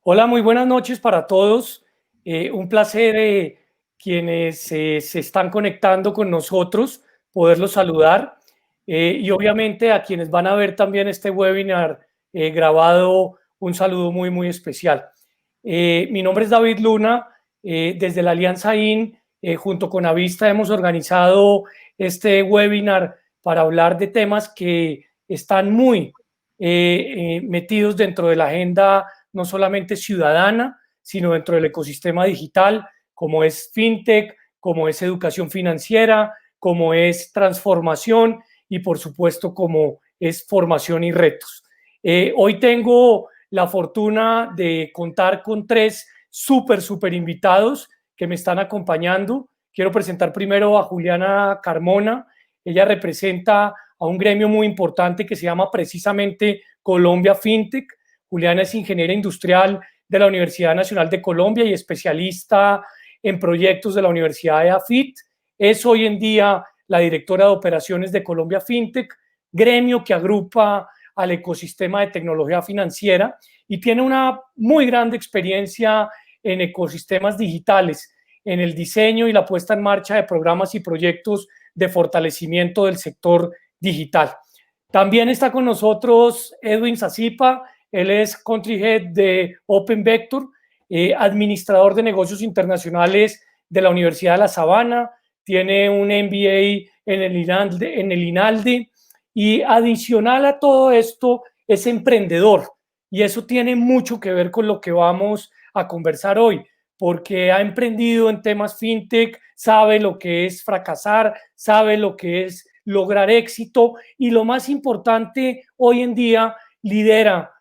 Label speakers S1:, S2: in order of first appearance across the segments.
S1: Hola, muy buenas noches para todos. Un placer quienes se están conectando con nosotros, poderlos saludar. Y obviamente a quienes van a ver también este webinar grabado, un saludo muy especial. Mi nombre es David Luna. Desde la Alianza IN, junto con Avista, hemos organizado este webinar para hablar de temas que están muy metidos dentro de la agenda no solamente ciudadana, sino dentro del ecosistema digital, como es fintech, como es educación financiera, como es transformación y por supuesto como es formación y retos. Hoy tengo la fortuna de contar con tres súper invitados que me están acompañando. Quiero presentar primero a Juliana Carmona. Ella representa a un gremio muy importante que se llama precisamente Colombia FinTech. Juliana es ingeniera industrial de la Universidad Nacional de Colombia y especialista en proyectos de la Universidad de AFIT. Es hoy en día la directora de operaciones de Colombia FinTech, gremio que agrupa al ecosistema de tecnología financiera y tiene una muy grande experiencia en ecosistemas digitales, en el diseño y la puesta en marcha de programas y proyectos de fortalecimiento del sector digital. También está con nosotros Edwin Zazipa. Él es Country Head de Open Vector, administrador de negocios internacionales de la Universidad de La Sabana, tiene un MBA en el INALDE y adicional a todo esto es emprendedor. Y eso tiene mucho que ver con lo que vamos a conversar hoy, porque ha emprendido en temas fintech, sabe lo que es fracasar, sabe lo que es lograr éxito y lo más importante, hoy en día lidera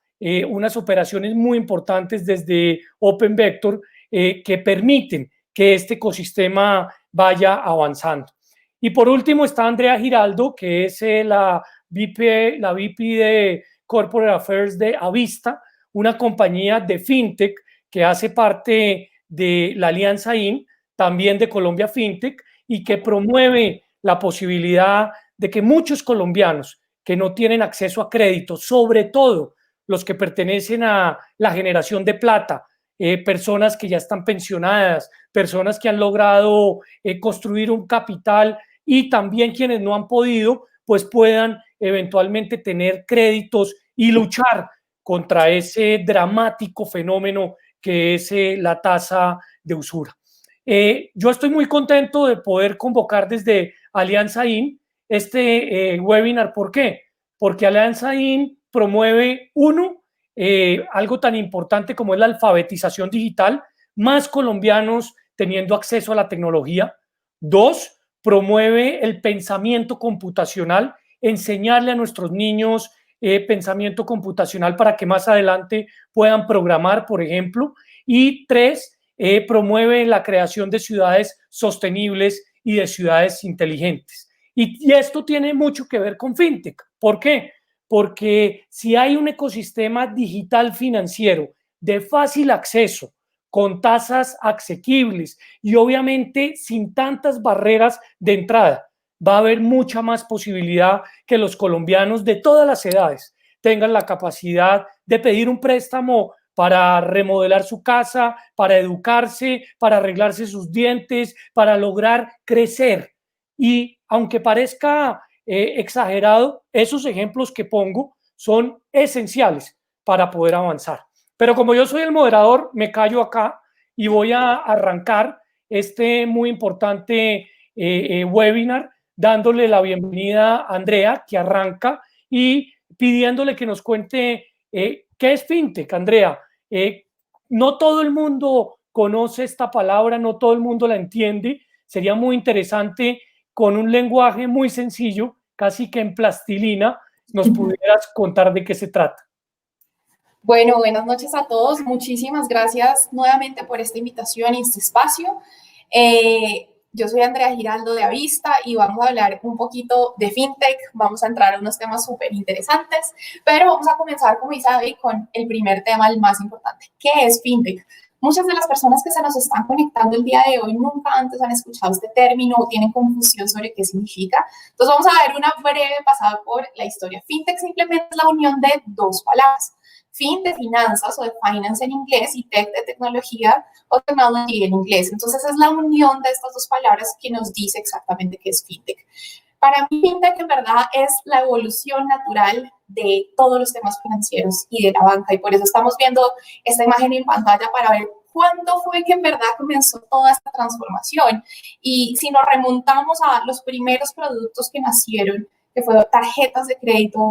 S1: unas operaciones muy importantes desde Open Vector que permiten que este ecosistema vaya avanzando. Y por último está Andrea Giraldo, que es la VP de Corporate Affairs de Avista, una compañía de fintech que hace parte de la Alianza IN, también de Colombia FinTech, y que promueve la posibilidad de que muchos colombianos que no tienen acceso a crédito, sobre todo los que pertenecen a la generación de plata, personas que ya están pensionadas, personas que han logrado construir un capital y también quienes no han podido, pues puedan eventualmente tener créditos y luchar contra ese dramático fenómeno que es la tasa de usura. Yo estoy muy contento de poder convocar desde Alianza IN este webinar. ¿Por qué? Porque Alianza IN promueve, algo tan importante como es la alfabetización digital, más colombianos teniendo acceso a la tecnología. Dos, promueve el pensamiento computacional, enseñarle a nuestros niños pensamiento computacional para que más adelante puedan programar, por ejemplo. Y tres, promueve la creación de ciudades sostenibles y de ciudades inteligentes. Y esto tiene mucho que ver con fintech. ¿Por qué? Porque si hay un ecosistema digital financiero de fácil acceso, con tasas asequibles y obviamente sin tantas barreras de entrada, va a haber mucha más posibilidad que los colombianos de todas las edades tengan la capacidad de pedir un préstamo para remodelar su casa, para educarse, para arreglarse sus dientes, para lograr crecer. Y aunque parezca exagerado, esos ejemplos que pongo son esenciales para poder avanzar. Pero como yo soy el moderador, me callo acá y voy a arrancar este muy importante webinar dándole la bienvenida a Andrea, que arranca, y pidiéndole que nos cuente qué es fintech. Andrea, no todo el mundo conoce esta palabra, no todo el mundo la entiende. Sería muy interesante con un lenguaje muy sencillo, casi que en plastilina, nos pudieras contar de qué se trata.
S2: Bueno, buenas noches a todos. Muchísimas gracias nuevamente por esta invitación y este espacio. Yo soy Andrea Giraldo de Avista y vamos a hablar un poquito de fintech. Vamos a entrar a unos temas súper interesantes, pero vamos a comenzar, como dice David, con el primer tema, el más importante. ¿Qué es fintech? Muchas de las personas que se nos están conectando el día de hoy nunca antes han escuchado este término o tienen confusión sobre qué significa. Entonces vamos a ver una breve pasada por la historia. Fintech simplemente es la unión de dos palabras. fin de finanzas o de finance en inglés y tech de tecnología o technology en inglés. Entonces es la unión de estas dos palabras que nos dice exactamente qué es fintech. Para mí, fintech en verdad es la evolución natural de todos los temas financieros y de la banca, y por eso estamos viendo esta imagen en pantalla para ver cuándo fue que en verdad comenzó toda esta transformación. Y si nos remontamos a los primeros productos que nacieron, que fueron tarjetas de crédito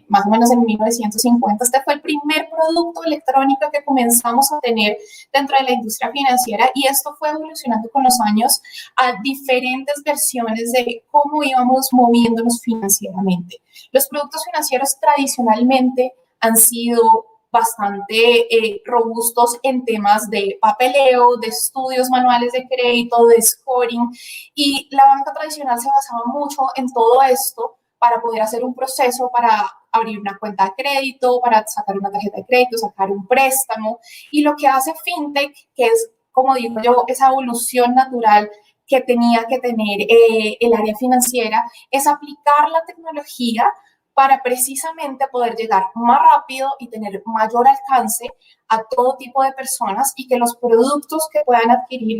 S2: más o menos en 1950. Este fue el primer producto electrónico que comenzamos a tener dentro de la industria financiera, y esto fue evolucionando con los años a diferentes versiones de cómo íbamos moviéndonos financieramente. Los productos financieros tradicionalmente han sido bastante robustos en temas de papeleo, de estudios manuales de crédito, de scoring, y la banca tradicional se basaba mucho en todo esto para poder hacer un proceso para abrir una cuenta de crédito, para sacar una tarjeta de crédito, sacar un préstamo. Y lo que hace fintech, que es, como digo yo, esa evolución natural que tenía que tener el área financiera, es aplicar la tecnología para precisamente poder llegar más rápido y tener mayor alcance a todo tipo de personas, y que los productos que puedan adquirir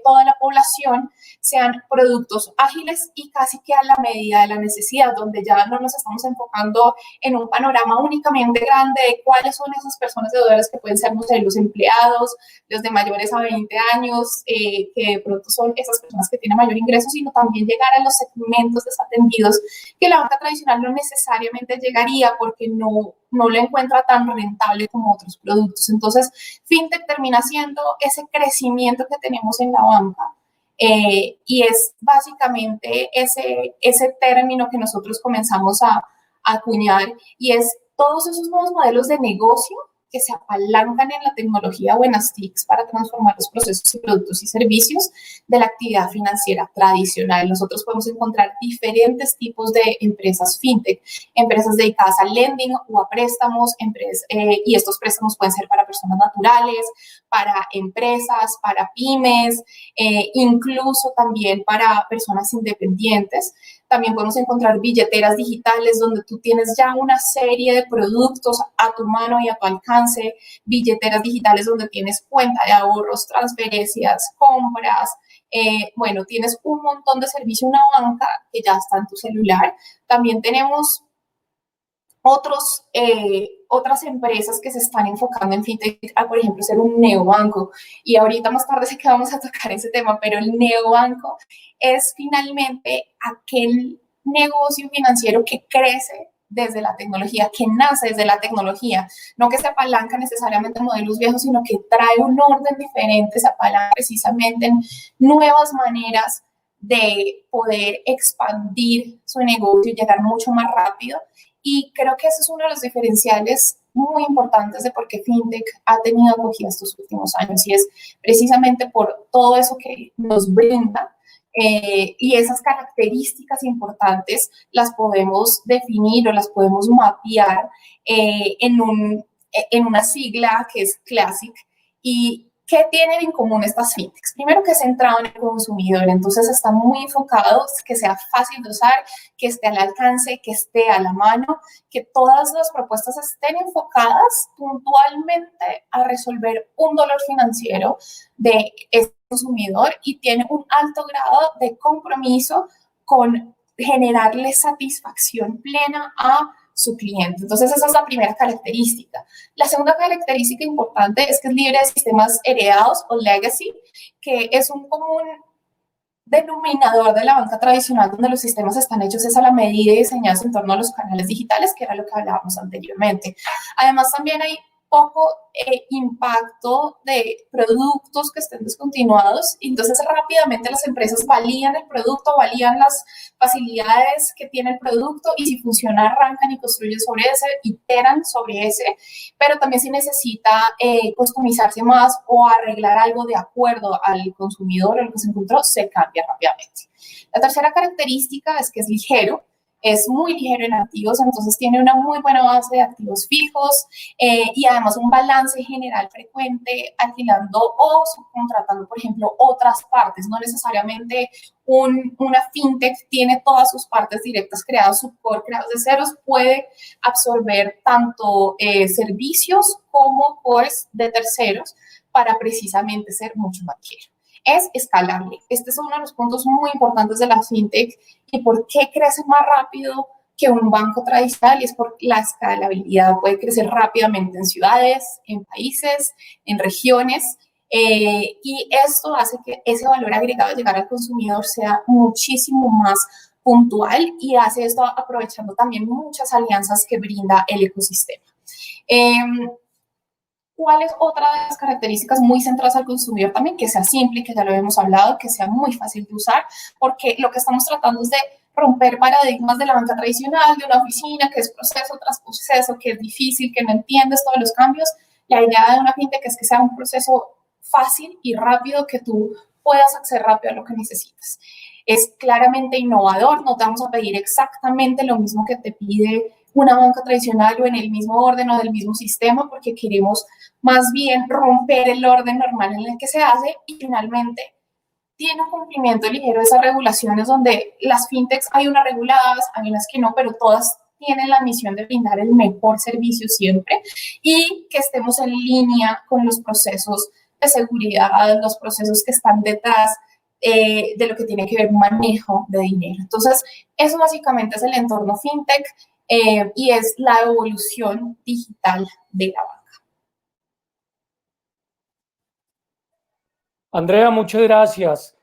S2: toda la población sean productos ágiles y casi que a la medida de la necesidad, donde ya no nos estamos enfocando en un panorama únicamente grande de cuáles son esas personas deudores que pueden ser, no sé, los empleados, los de mayores a 20 años, que de pronto son esas personas que tienen mayor ingreso, sino también llegar a los segmentos desatendidos que la banca tradicional no necesariamente llegaría porque no lo encuentra tan rentable como otros productos. Entonces, fintech termina siendo ese crecimiento que tenemos en la banca, y es básicamente ese término que nosotros comenzamos a acuñar, y es todos esos nuevos modelos de negocio que se apalancan en la tecnología o en las TICs para transformar los procesos y productos y servicios de la actividad financiera tradicional. Nosotros podemos encontrar diferentes tipos de empresas fintech, empresas dedicadas al lending o a préstamos, y estos préstamos pueden ser para personas naturales, para empresas, para pymes, incluso también para personas independientes. También podemos encontrar billeteras digitales donde tú tienes ya una serie de productos a tu mano y a tu alcance, billeteras digitales donde tienes cuenta de ahorros, transferencias, compras. Bueno, tienes un montón de servicio, una banca que ya está en tu celular. También tenemos otras empresas que se están enfocando en fintech, por ejemplo, ser un neobanco. Y ahorita más tarde sé que vamos a tocar ese tema, pero el neobanco es finalmente aquel negocio financiero que crece desde la tecnología, que nace desde la tecnología, no que se apalanca necesariamente en modelos viejos, sino que trae un orden diferente, se apalanca precisamente en nuevas maneras de poder expandir su negocio y llegar mucho más rápido. Y creo que ese es uno de los diferenciales muy importantes de por qué fintech ha tenido acogida estos últimos años, y es precisamente por todo eso que nos brinda, y esas características importantes las podemos definir o las podemos mapear en una sigla que es Classic. ¿Y qué tienen en común estas fintechs? Primero, que es centrado en el consumidor, entonces está muy enfocado, que sea fácil de usar, que esté al alcance, que esté a la mano, que todas las propuestas estén enfocadas puntualmente a resolver un dolor financiero de este consumidor, y tiene un alto grado de compromiso con generarle satisfacción plena a su cliente. Entonces, esa es la primera característica. La segunda característica importante es que es libre de sistemas heredados o legacy, que es un común denominador de la banca tradicional, donde los sistemas están hechos a la medida y diseñados en torno a los canales digitales, que era lo que hablábamos anteriormente. Además, también hay poco impacto de productos que estén descontinuados, entonces rápidamente las empresas valían el producto, valían las facilidades que tiene el producto, y si funciona arrancan y construyen sobre ese, iteran sobre ese, pero también si necesita customizarse más o arreglar algo de acuerdo al consumidor o lo que se encontró, se cambia rápidamente. La tercera característica es que es ligero. es muy ligero en activos, entonces tiene una muy buena base de activos fijos y además un balance general frecuente, alquilando o subcontratando, por ejemplo, otras partes. No necesariamente una fintech tiene todas sus partes directas creadas, su core creados de ceros, puede absorber tanto servicios como cores de terceros para precisamente ser mucho más ligero. Es escalable. Este es uno de los puntos muy importantes de la fintech y por qué crece más rápido que un banco tradicional, y es por la escalabilidad. Puede crecer rápidamente en ciudades, en países, en regiones, y esto hace que ese valor agregado de llegar al consumidor sea muchísimo más puntual y hace esto aprovechando también muchas alianzas que brinda el ecosistema. ¿Cuál es otra de las características muy centradas al consumidor también? Que sea simple, que ya lo hemos hablado, que sea muy fácil de usar, porque lo que estamos tratando es de romper paradigmas de la banca tradicional, de una oficina, que es proceso tras proceso, que es difícil, que no entiendes todos los cambios. La idea de una fintech es que sea un proceso fácil y rápido, que tú puedas acceder rápido a lo que necesitas. Es claramente innovador, no te vamos a pedir exactamente lo mismo que te pide una banca tradicional o en el mismo orden o del mismo sistema, porque queremos más bien romper el orden normal en el que se hace y finalmente tiene un cumplimiento ligero de esas regulaciones donde las fintechs hay unas reguladas, hay unas que no, pero todas tienen la misión de brindar el mejor servicio siempre y que estemos en línea con los procesos de seguridad, los procesos que están detrás de lo que tiene que ver manejo de dinero. Entonces, eso básicamente es el entorno fintech y es la evolución digital de la banca.
S1: Andrea, muchas gracias.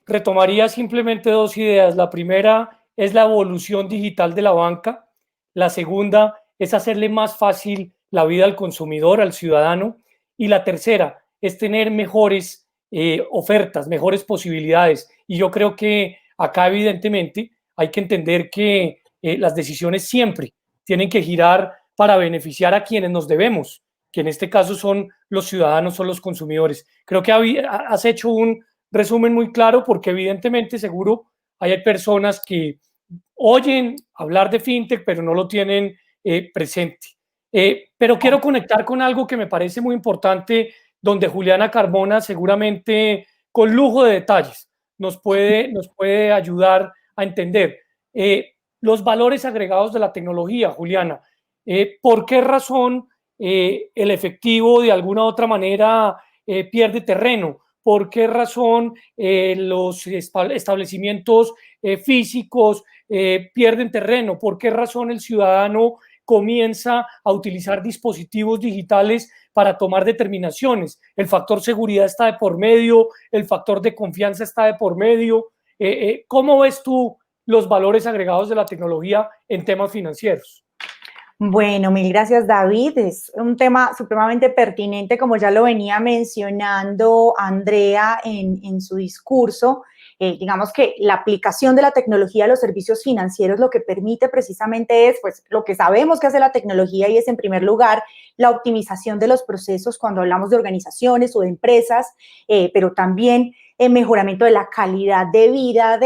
S1: Retomaría simplemente dos ideas. La primera es la evolución digital de la banca. La segunda es hacerle más fácil la vida al consumidor, al ciudadano. Y la tercera es tener mejores ofertas, mejores posibilidades. Y yo creo que acá evidentemente hay que entender que las decisiones siempre tienen que girar para beneficiar a quienes nos debemos, que en este caso son los ciudadanos, son los consumidores. Creo que has hecho un resumen muy claro porque evidentemente seguro hay personas que oyen hablar de fintech pero no lo tienen presente. Pero quiero conectar con algo que me parece muy importante, donde Juliana Carmona seguramente con lujo de detalles nos puede ayudar a entender los valores agregados de la tecnología. Juliana, ¿por qué razón el efectivo de alguna u otra manera pierde terreno? ¿Por qué razón los establecimientos físicos pierden terreno? ¿Por qué razón el ciudadano comienza a utilizar dispositivos digitales para tomar determinaciones? El factor seguridad está de por medio, el factor de confianza está de por medio. ¿Cómo ves tú los valores agregados de la tecnología en temas financieros?
S3: Bueno, mil gracias, David. Es un tema supremamente pertinente, como ya lo venía mencionando Andrea en su discurso. Digamos que la aplicación de la tecnología a los servicios financieros lo que permite precisamente es, pues, lo que sabemos que hace la tecnología y es, en primer lugar, la optimización de los procesos cuando hablamos de organizaciones o de empresas, pero también el mejoramiento de la calidad de vida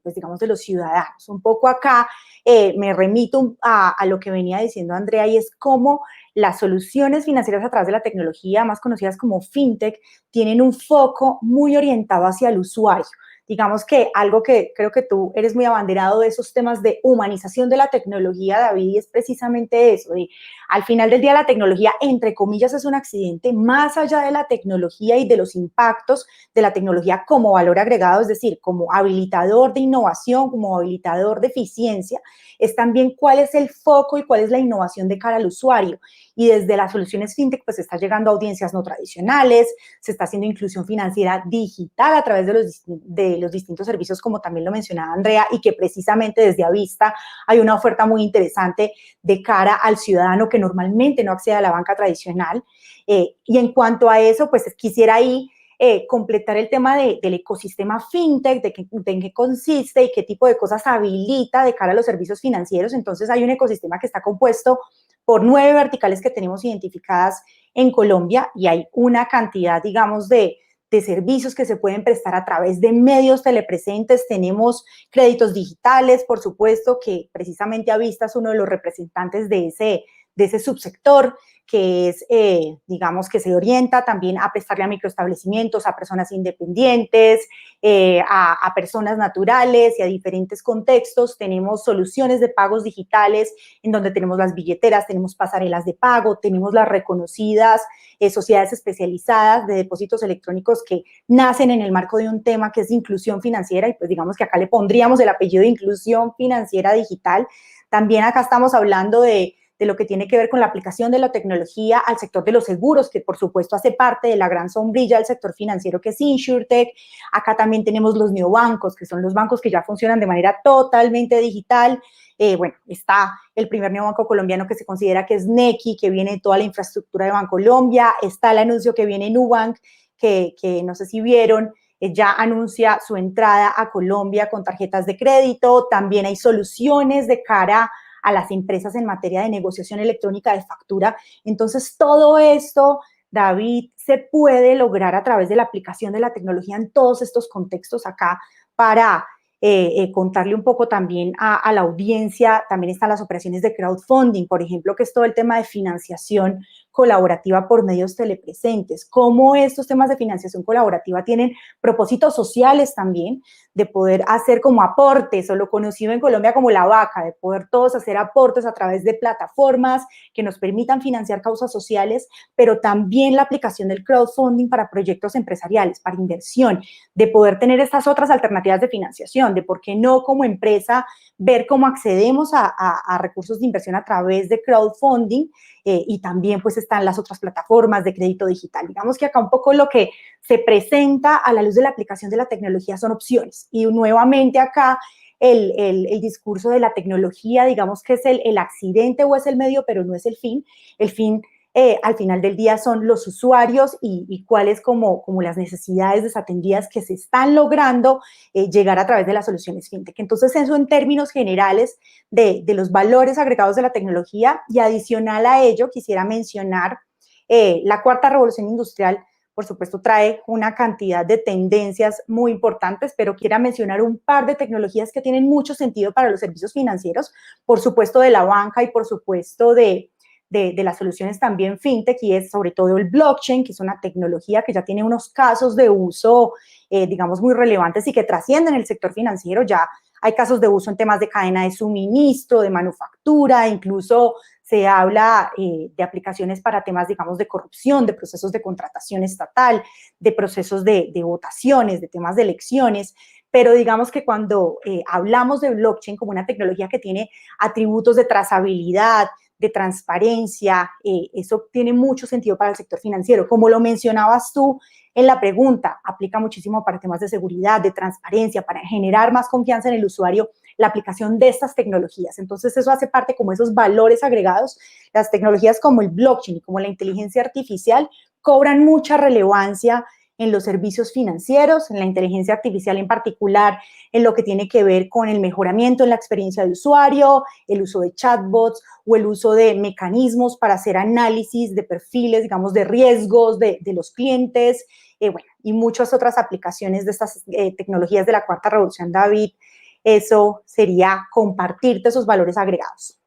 S3: pues, digamos, de los ciudadanos. Un poco acá me remito a lo que venía diciendo Andrea, y es cómo las soluciones financieras a través de la tecnología, más conocidas como fintech, tienen un foco muy orientado hacia el usuario. Digamos que algo que creo que tú eres muy abanderado de esos temas de humanización de la tecnología, David, y es precisamente eso. Al final del día, la tecnología, entre comillas, es un accidente. Más allá de la tecnología y de los impactos de la tecnología como valor agregado, es decir, como habilitador de innovación, como habilitador de eficiencia, es también cuál es el foco y cuál es la innovación de cara al usuario. Y desde las soluciones fintech, pues se está llegando a audiencias no tradicionales, se está haciendo inclusión financiera digital a través de los distintos servicios, como también lo mencionaba Andrea, y que precisamente desde Avista hay una oferta muy interesante de cara al ciudadano que normalmente no accede a la banca tradicional. Y en cuanto a eso, pues quisiera ahí completar el tema del ecosistema fintech, de en qué consiste y qué tipo de cosas habilita de cara a los servicios financieros. Entonces hay un ecosistema que está compuesto por 9 verticales que tenemos identificadas en Colombia y hay una cantidad, digamos, de de servicios que se pueden prestar a través de medios telepresentes. Tenemos créditos digitales, por supuesto, que precisamente Avista es uno de los representantes de ese subsector, que es, digamos, que se orienta también a prestarle a microestablecimientos, a personas independientes, a personas naturales y a diferentes contextos. Tenemos soluciones de pagos digitales en donde tenemos las billeteras, tenemos pasarelas de pago, tenemos las reconocidas sociedades especializadas de depósitos electrónicos que nacen en el marco de un tema que es de inclusión financiera, y pues digamos que acá le pondríamos el apellido de inclusión financiera digital. También acá estamos hablando de lo que tiene que ver con la aplicación de la tecnología al sector de los seguros, que por supuesto hace parte de la gran sombrilla del sector financiero que es InsurTech. Acá también tenemos los neobancos, que son los bancos que ya funcionan de manera totalmente digital. Bueno, está el primer neobanco colombiano que se considera que es Nequi, que viene de toda la infraestructura de Bancolombia. Está el anuncio que viene Nubank, que no sé si vieron, ya anuncia su entrada a Colombia con tarjetas de crédito. También hay soluciones de cara a las empresas en materia de negociación electrónica de factura. Entonces, todo esto, David, se puede lograr a través de la aplicación de la tecnología en todos estos contextos acá para contarle un poco también a la audiencia. También están las operaciones de crowdfunding, por ejemplo, que es todo el tema de financiación colaborativa por medios telepresentes. Cómo estos temas de financiación colaborativa tienen propósitos sociales también, de poder hacer como aportes, o lo conocido en Colombia como la vaca, de poder todos hacer aportes a través de plataformas que nos permitan financiar causas sociales, pero también la aplicación del crowdfunding para proyectos empresariales, para inversión, de poder tener estas otras alternativas de financiación, de por qué no como empresa ver cómo accedemos a recursos de inversión a través de crowdfunding, y también pues están las otras plataformas de crédito digital. Digamos que acá un poco lo que se presenta a la luz de la aplicación de la tecnología son opciones, y nuevamente acá el discurso de la tecnología, digamos que es el accidente o es el medio, pero no es el fin. El fin al final del día son los usuarios y cuáles como las necesidades desatendidas que se están logrando llegar a través de las soluciones fintech. Entonces, eso en términos generales de los valores agregados de la tecnología. Y adicional a ello, quisiera mencionar la cuarta revolución industrial. Por supuesto, trae una cantidad de tendencias muy importantes, pero quiero mencionar un par de tecnologías que tienen mucho sentido para los servicios financieros, por supuesto de la banca y por supuesto de las soluciones también fintech, y es sobre todo el blockchain, que es una tecnología que ya tiene unos casos de uso, digamos, muy relevantes y que trascienden el sector financiero. Ya hay casos de uso en temas de cadena de suministro, de manufactura, incluso se habla de aplicaciones para temas, digamos, de corrupción, de procesos de contratación estatal, de procesos de votaciones, de temas de elecciones. Pero digamos que cuando hablamos de blockchain como una tecnología que tiene atributos de trazabilidad, de transparencia, eso tiene mucho sentido para el sector financiero. Como lo mencionabas tú en la pregunta, aplica muchísimo para temas de seguridad, de transparencia, para generar más confianza en el usuario, la aplicación de estas tecnologías. Entonces, eso hace parte como esos valores agregados. Las tecnologías como el blockchain y como la inteligencia artificial cobran mucha relevancia en los servicios financieros, en la inteligencia artificial en particular, en lo que tiene que ver con el mejoramiento en la experiencia del usuario, el uso de chatbots o el uso de mecanismos para hacer análisis de perfiles, digamos, de riesgos de los clientes, bueno, y muchas otras aplicaciones de estas tecnologías de la cuarta revolución, David. Eso sería compartirte esos valores agregados.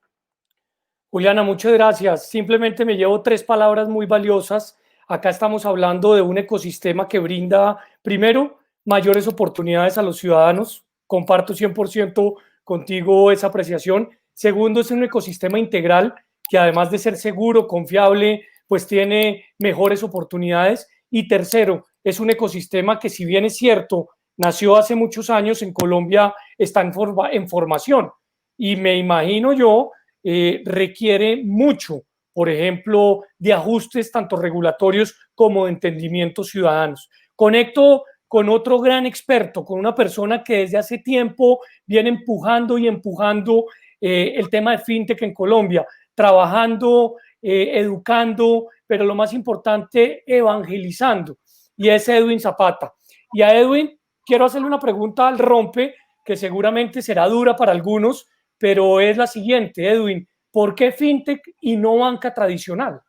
S1: Juliana, muchas gracias. Simplemente me llevo 3 palabras muy valiosas. Acá estamos hablando de un ecosistema que brinda, primero, mayores oportunidades a los ciudadanos. Comparto 100% contigo esa apreciación. Segundo, es un ecosistema integral que, además de ser seguro, confiable, pues tiene mejores oportunidades. Y tercero, es un ecosistema que, si bien es cierto, nació hace muchos años en Colombia, está en formación. Y me imagino yo, requiere mucho, por ejemplo, de ajustes tanto regulatorios como de entendimientos ciudadanos. Conecto con otro gran experto, con una persona que desde hace tiempo viene empujando y empujando el tema de fintech en Colombia, trabajando, educando, pero lo más importante, evangelizando, y es Edwin Zapata. Y a Edwin quiero hacerle una pregunta al rompe, que seguramente será dura para algunos, pero es la siguiente, Edwin: ¿por qué fintech y no banca tradicional?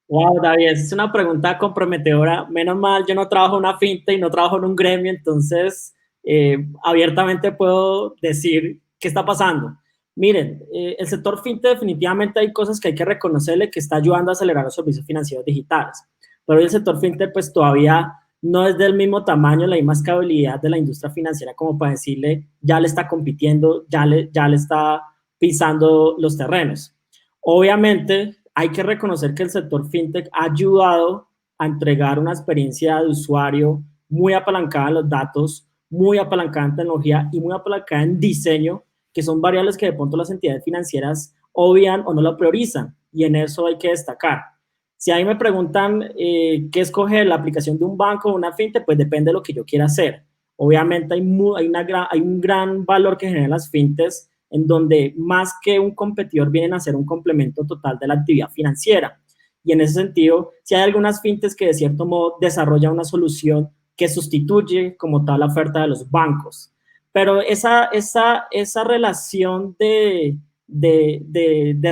S4: Wow, David, es una pregunta comprometedora. Menos mal, yo no trabajo en una fintech y no trabajo en un gremio, entonces abiertamente puedo decir qué está pasando. Miren, el sector fintech definitivamente hay cosas que hay que reconocerle que está ayudando a acelerar los servicios financieros digitales. Pero el sector fintech pues todavía no es del mismo tamaño, la misma escalabilidad de la industria financiera como para decirle ya le está compitiendo, ya le está pisando los terrenos. Obviamente, hay que reconocer que el sector fintech ha ayudado a entregar una experiencia de usuario muy apalancada en los datos, muy apalancada en tecnología y muy apalancada en diseño, que son variables que de pronto las entidades financieras obvian o no lo priorizan, y en eso hay que destacar. Si a mí me preguntan qué escoger, la aplicación de un banco o una fintech, pues depende de lo que yo quiera hacer. Obviamente hay un gran valor que generan las fintechs en donde más que un competidor vienen a ser un complemento total de la actividad financiera. Y en ese sentido, si hay algunas fintechs que de cierto modo desarrollan una solución que sustituye como tal la oferta de los bancos. Pero esa relación de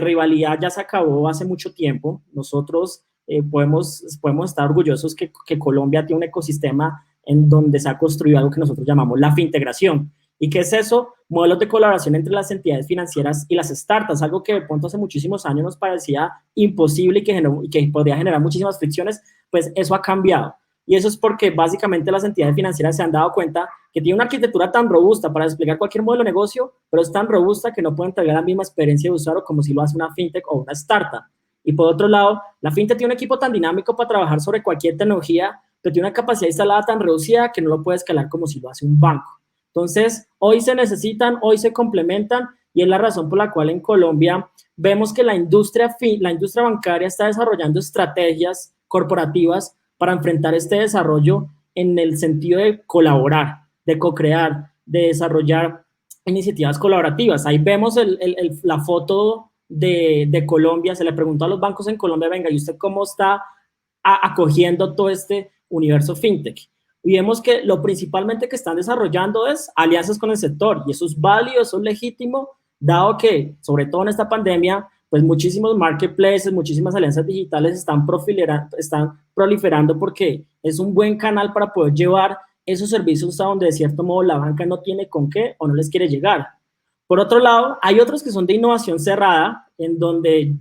S4: rivalidad ya se acabó hace mucho tiempo. Nosotros podemos estar orgullosos que Colombia tiene un ecosistema en donde se ha construido algo que nosotros llamamos la fintegración. ¿Y qué es eso? Modelos de colaboración entre las entidades financieras y las startups, algo que de pronto hace muchísimos años nos parecía imposible y que podría generar muchísimas fricciones, pues eso ha cambiado. Y eso es porque básicamente las entidades financieras se han dado cuenta que tiene una arquitectura tan robusta para desplegar cualquier modelo de negocio, pero es tan robusta que no puede entregar la misma experiencia de usuario como si lo hace una fintech o una startup. Y por otro lado, la fintech tiene un equipo tan dinámico para trabajar sobre cualquier tecnología, pero tiene una capacidad instalada tan reducida que no lo puede escalar como si lo hace un banco. Entonces, hoy se necesitan, hoy se complementan, y es la razón por la cual en Colombia vemos que la industria bancaria está desarrollando estrategias corporativas para enfrentar este desarrollo en el sentido de colaborar, de co-crear, de desarrollar iniciativas colaborativas. Ahí vemos la foto de Colombia. Se le preguntó a los bancos en Colombia, venga, ¿y usted cómo está acogiendo todo este universo fintech? Y vemos que lo principalmente que están desarrollando es alianzas con el sector, y eso es válido, eso es legítimo, dado que, sobre todo en esta pandemia, pues muchísimos marketplaces, muchísimas alianzas digitales están proliferando porque es un buen canal para poder llevar esos servicios a donde de cierto modo la banca no tiene con qué o no les quiere llegar. Por otro lado, hay otros que son de innovación cerrada, en donde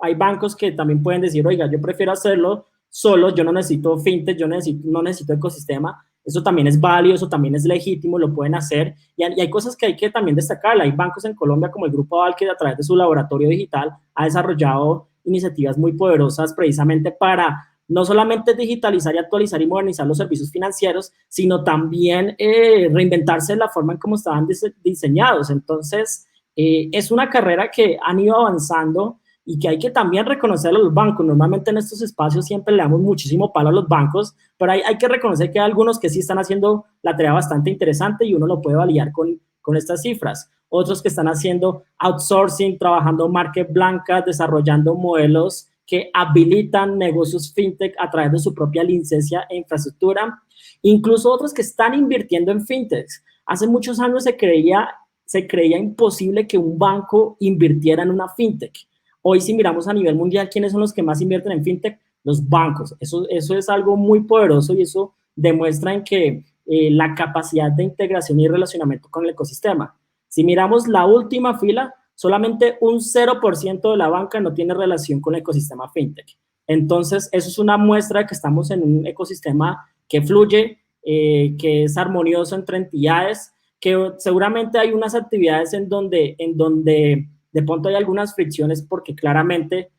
S4: hay bancos que también pueden decir, oiga, yo prefiero hacerlo solo, yo no necesito fintech, no necesito ecosistema. Eso también es válido, eso también es legítimo, lo pueden hacer. Y hay cosas que hay que también destacar. Hay bancos en Colombia como el Grupo Aval que a través de su laboratorio digital ha desarrollado iniciativas muy poderosas precisamente para no solamente digitalizar y actualizar y modernizar los servicios financieros, sino también reinventarse de la forma en cómo estaban diseñados. Entonces, es una carrera que han ido avanzando y que hay que también reconocer a los bancos. Normalmente en estos espacios siempre le damos muchísimo palo a los bancos, pero hay que reconocer que hay algunos que sí están haciendo la tarea bastante interesante y uno lo puede validar con estas cifras. Otros que están haciendo outsourcing, trabajando market blancas, desarrollando modelos que habilitan negocios fintech a través de su propia licencia e infraestructura. Incluso otros que están invirtiendo en fintechs. Hace muchos años se creía imposible que un banco invirtiera en una fintech. Hoy, si miramos a nivel mundial, ¿quiénes son los que más invierten en fintech? Los bancos. Eso es algo muy poderoso y eso demuestra en que la capacidad de integración y relacionamiento con el ecosistema. Si miramos la última fila, solamente un 0% de la banca no tiene relación con el ecosistema fintech. Entonces, eso es una muestra de que estamos en un ecosistema que fluye, que es armonioso entre entidades, que seguramente hay unas actividades en donde de pronto hay algunas fricciones porque claramente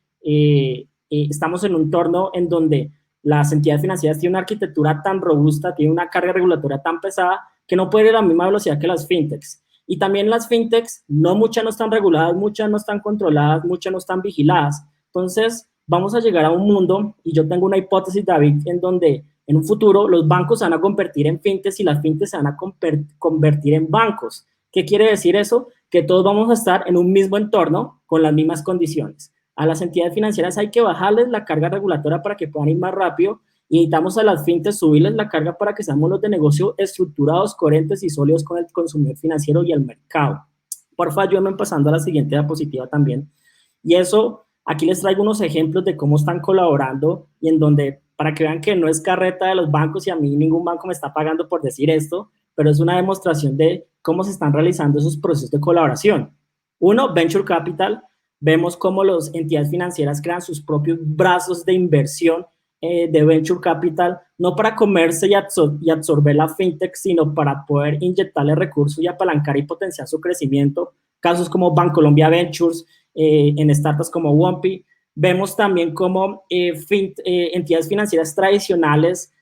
S4: estamos en un entorno en donde las entidades financieras tienen una arquitectura tan robusta, tienen una carga regulatoria tan pesada que no puede ir a la misma velocidad que las fintechs. Y también las fintechs, muchas no están reguladas, muchas no están controladas, muchas no están vigiladas. Entonces, vamos a llegar a un mundo, y yo tengo una hipótesis, David, en donde en un futuro los bancos se van a convertir en fintechs y las fintechs se van a convertir en bancos. ¿Qué quiere decir eso? Que todos vamos a estar en un mismo entorno con las mismas condiciones. A las entidades financieras hay que bajarles la carga regulatoria para que puedan ir más rápido, y necesitamos a las fintechs subirles la carga para que sean modelos de negocio estructurados, coherentes y sólidos con el consumidor financiero y el mercado. Porfa, ayúdame pasando a la siguiente diapositiva también. Y eso Aquí les traigo unos ejemplos de cómo están colaborando y en donde, para que vean que no es carreta de los bancos y a mí ningún banco me está pagando por decir esto, pero es una demostración de cómo se están realizando esos procesos de colaboración. Uno, Venture Capital. Vemos cómo las entidades financieras crean sus propios brazos de inversión de Venture Capital, no para comerse y absorber la fintech, sino para poder inyectarle recursos y apalancar y potenciar su crecimiento. Casos como Bancolombia Ventures, en startups como Wompi. Vemos también cómo entidades financieras tradicionales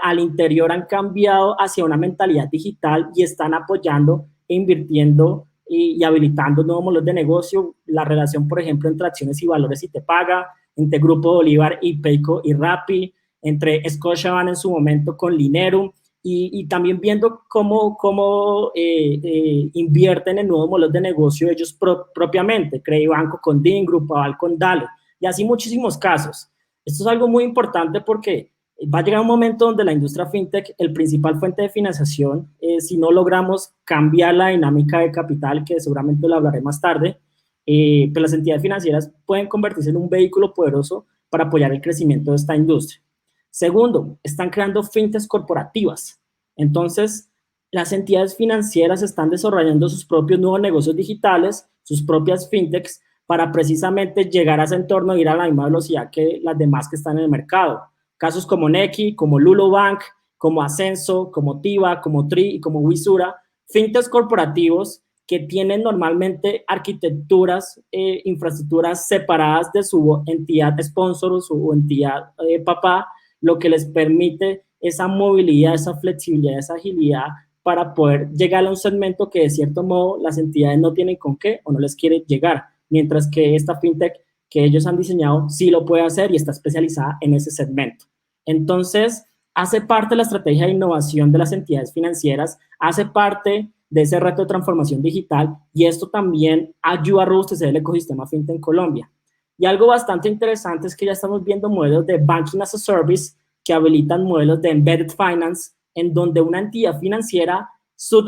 S4: al interior han cambiado hacia una mentalidad digital y están apoyando e invirtiendo y habilitando nuevos modelos de negocio. La relación, por ejemplo, entre acciones y valores y te paga, entre Grupo Bolívar y Payco y Rappi, entre Scotiabank en su momento con Linerum, y también viendo cómo invierten en nuevos modelos de negocio ellos propiamente, Credibanco con DIN, Grupo Aval con Dale, y así muchísimos casos. Esto es algo muy importante porque va a llegar un momento donde la industria fintech, el principal fuente de financiación, si no logramos cambiar la dinámica de capital, que seguramente lo hablaré más tarde, pues las entidades financieras pueden convertirse en un vehículo poderoso para apoyar el crecimiento de esta industria. Segundo, están creando fintechs corporativas. Entonces, las entidades financieras están desarrollando sus propios nuevos negocios digitales, sus propias fintechs, para precisamente llegar a ese entorno e ir a la misma velocidad que las demás que están en el mercado. Casos como Nequi, como Lulobank, como Ascenso, como Tiva, como Tri y como Wisura, fintechs corporativos que tienen normalmente arquitecturas, infraestructuras separadas de su entidad sponsor o su entidad papá, lo que les permite esa movilidad, esa flexibilidad, esa agilidad para poder llegar a un segmento que de cierto modo las entidades no tienen con qué o no les quieren llegar, mientras que esta fintech que ellos han diseñado sí lo puede hacer y está especializada en ese segmento. Entonces, hace parte de la estrategia de innovación de las entidades financieras, hace parte de ese reto de transformación digital y esto también ayuda a robustecer el ecosistema fintech en Colombia. Y algo bastante interesante es que ya estamos viendo modelos de Banking as a Service que habilitan modelos de Embedded Finance en donde una entidad financiera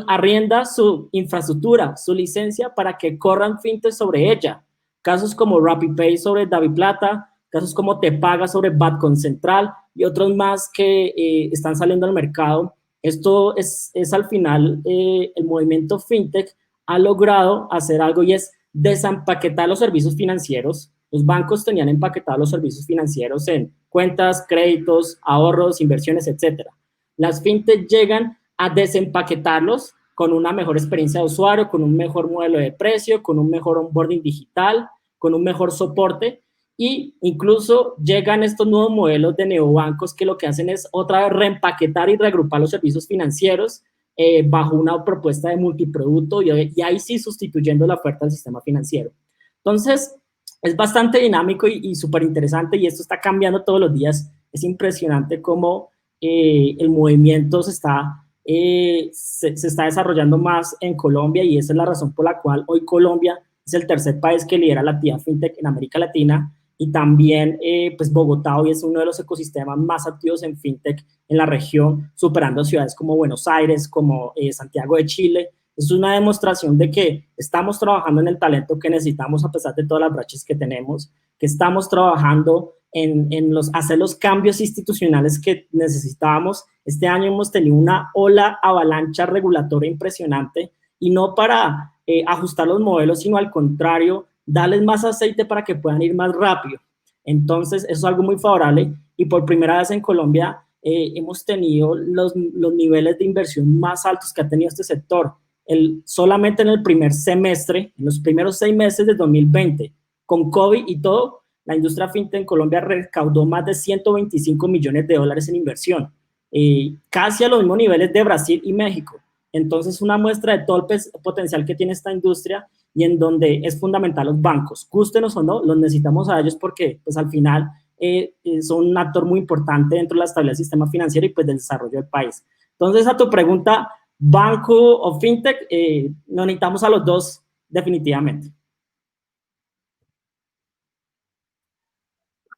S4: arrienda su infraestructura, su licencia para que corran fintech sobre ella. Casos como RappiPay sobre DaviPlata, casos como Te Paga sobre Batcon Central y otros más que están saliendo al mercado. Esto es al final, el movimiento fintech ha logrado hacer algo y es desempaquetar los servicios financieros. Los bancos tenían empaquetados los servicios financieros en cuentas, créditos, ahorros, inversiones, etc. Las fintech llegan a desempaquetarlos con una mejor experiencia de usuario, con un mejor modelo de precio, con un mejor onboarding digital, con un mejor soporte, y incluso llegan estos nuevos modelos de neobancos que lo que hacen es otra vez reempaquetar y reagrupar los servicios financieros bajo una propuesta de multiproducto y ahí sí sustituyendo la oferta del sistema financiero. Entonces, es bastante dinámico y súper interesante y esto está cambiando todos los días. Es impresionante cómo el movimiento se está desarrollando más en Colombia y esa es la razón por la cual hoy Colombia es el tercer país que lidera la actividad fintech en América Latina y también pues Bogotá hoy es uno de los ecosistemas más activos en fintech en la región, superando ciudades como Buenos Aires, como Santiago de Chile. Es una demostración de que estamos trabajando en el talento que necesitamos a pesar de todas las brechas que tenemos, que estamos trabajando en hacer los cambios institucionales que necesitábamos. Este año hemos tenido una ola avalancha regulatoria impresionante y no para ajustar los modelos, sino al contrario, darles más aceite para que puedan ir más rápido. Entonces, eso es algo muy favorable y por primera vez en Colombia hemos tenido los niveles de inversión más altos que ha tenido este sector. Solamente en el primer semestre, en los primeros 6 meses de 2020, con COVID y todo, la industria fintech en Colombia recaudó más de 125 millones de dólares en inversión, casi a los mismos niveles de Brasil y México. Entonces, una muestra de todo el potencial que tiene esta industria y en donde es fundamental los bancos, gústenos o no, los necesitamos a ellos porque pues al final son un actor muy importante dentro de la estabilidad del sistema financiero y pues del desarrollo del país. Entonces, a tu pregunta, banco o fintech, nos necesitamos a los dos definitivamente.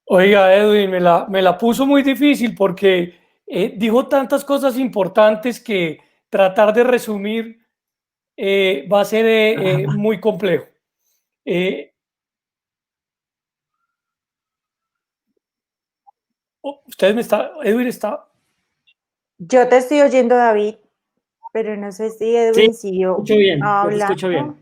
S1: Oiga, Edwin, me la puso muy difícil porque dijo tantas cosas importantes que tratar de resumir va a ser muy complejo. Ustedes me está, Edwin está.
S3: Yo te estoy oyendo, David, pero no sé si Edwin
S4: Sí,
S3: siguió
S4: escucho bien, yo te
S3: hablando.
S4: escucho bien.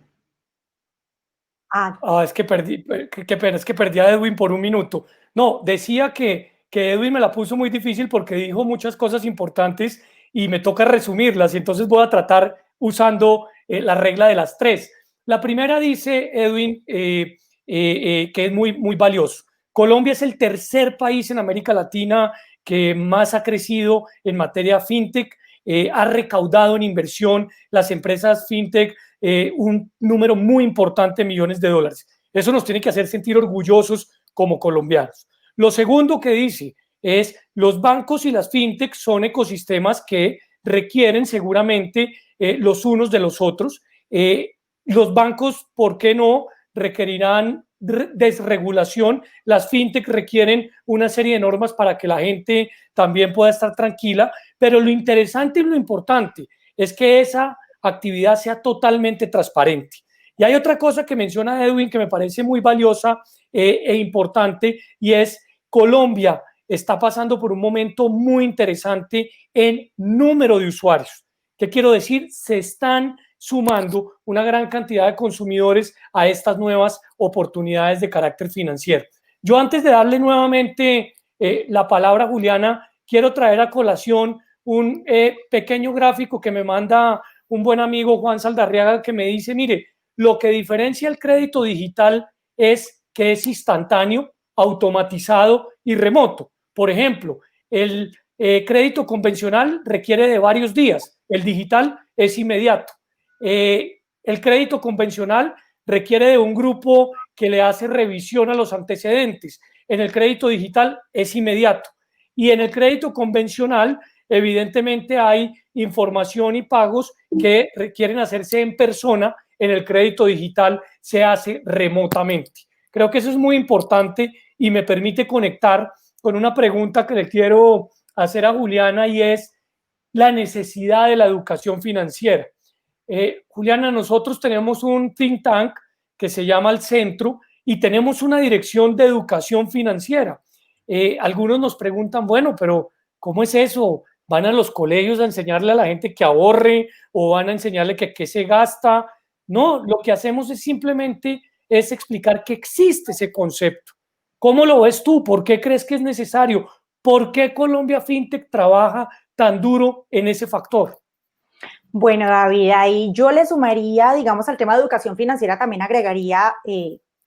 S1: Es que perdí, qué pena, es que perdí a Edwin por un minuto. No, decía que Edwin me la puso muy difícil porque dijo muchas cosas importantes y me toca resumirlas, y entonces voy a tratar usando la regla de las tres. La primera dice, Edwin, que es muy, muy valioso. Colombia es el tercer país en América Latina que más ha crecido en materia fintech, ha recaudado en inversión las empresas fintech un número muy importante de millones de dólares. Eso nos tiene que hacer sentir orgullosos como colombianos. Lo segundo que dice es, los bancos y las fintech son ecosistemas que requieren seguramente los unos de los otros. Los bancos, ¿por qué no? Requerirán desregulación. Las fintech requieren una serie de normas para que la gente también pueda estar tranquila, pero lo interesante y lo importante es que esa actividad sea totalmente transparente. Y hay otra cosa que menciona Edwin que me parece muy valiosa e importante, y es Colombia está pasando por un momento muy interesante en número de usuarios. ¿Qué quiero decir? Se están sumando una gran cantidad de consumidores a estas nuevas oportunidades de carácter financiero. Yo, antes de darle nuevamente la palabra a Juliana, quiero traer a colación un pequeño gráfico que me manda un buen amigo, Juan Saldarriaga, que me dice, mire, lo que diferencia el crédito digital es que es instantáneo, automatizado y remoto. Por ejemplo, el crédito convencional requiere de varios días, el digital es inmediato. El crédito convencional requiere de un grupo que le hace revisión a los antecedentes. En el crédito digital es inmediato. Y en el crédito convencional, evidentemente, hay información y pagos que requieren hacerse en persona. En el crédito digital se hace remotamente. Creo que eso es muy importante y me permite conectar con una pregunta que le quiero hacer a Juliana, y es la necesidad de la educación financiera. Juliana, nosotros tenemos un think tank que se llama El Centro y tenemos una dirección de educación financiera. Algunos nos preguntan, bueno, pero ¿cómo es eso? ¿Van a los colegios a enseñarle a la gente que ahorre o van a enseñarle que qué se gasta? No, lo que hacemos es simplemente es explicar que existe ese concepto. ¿Cómo lo ves tú? ¿Por qué crees que es necesario? ¿Por qué Colombia FinTech trabaja tan duro en ese factor?
S3: Bueno, David, ahí yo le sumaría, digamos, al tema de educación financiera, también agregaría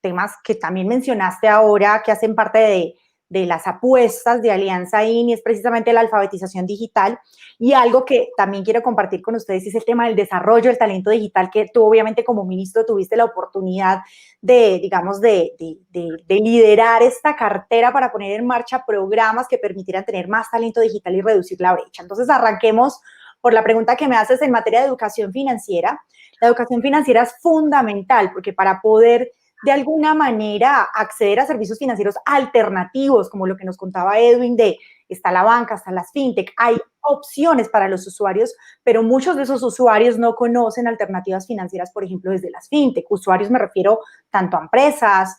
S3: temas que también mencionaste ahora, que hacen parte de las apuestas de Alianza INI, es precisamente la alfabetización digital. Y algo que también quiero compartir con ustedes es el tema del desarrollo del talento digital, que tú obviamente como ministro tuviste la oportunidad de, digamos, de liderar esta cartera para poner en marcha programas que permitieran tener más talento digital y reducir la brecha. Entonces, arranquemos por la pregunta que me haces en materia de educación financiera. La educación financiera es fundamental porque para poder de alguna manera acceder a servicios financieros alternativos, como lo que nos contaba Edwin, de está la banca, están las fintech, hay opciones para los usuarios, pero muchos de esos usuarios no conocen alternativas financieras, por ejemplo, desde las fintech. Usuarios me refiero tanto a empresas,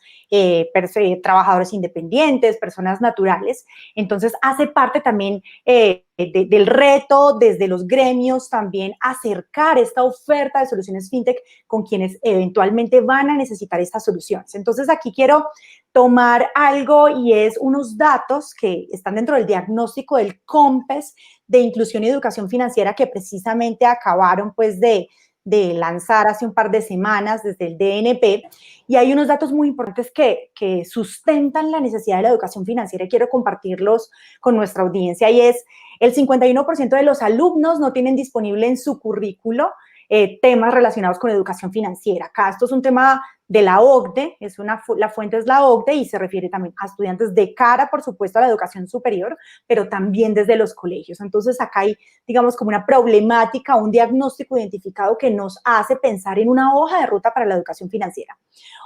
S3: trabajadores independientes, personas naturales. Entonces, hace parte también del reto desde los gremios también acercar esta oferta de soluciones fintech con quienes eventualmente van a necesitar estas soluciones. Entonces, aquí quiero tomar algo y es unos datos que están dentro del diagnóstico del COMPES de Inclusión y Educación Financiera que precisamente acabaron pues de lanzar hace un par de semanas desde el DNP, y hay unos datos muy importantes que sustentan la necesidad de la educación financiera y quiero compartirlos con nuestra audiencia, y es el 51% de los alumnos no tienen disponible en su currículo temas relacionados con educación financiera. Acá esto es un tema de la OCDE, la fuente es la OCDE y se refiere también a estudiantes de cara, por supuesto, a la educación superior, pero también desde los colegios. Entonces, acá hay, digamos, como una problemática, un diagnóstico identificado que nos hace pensar en una hoja de ruta para la educación financiera.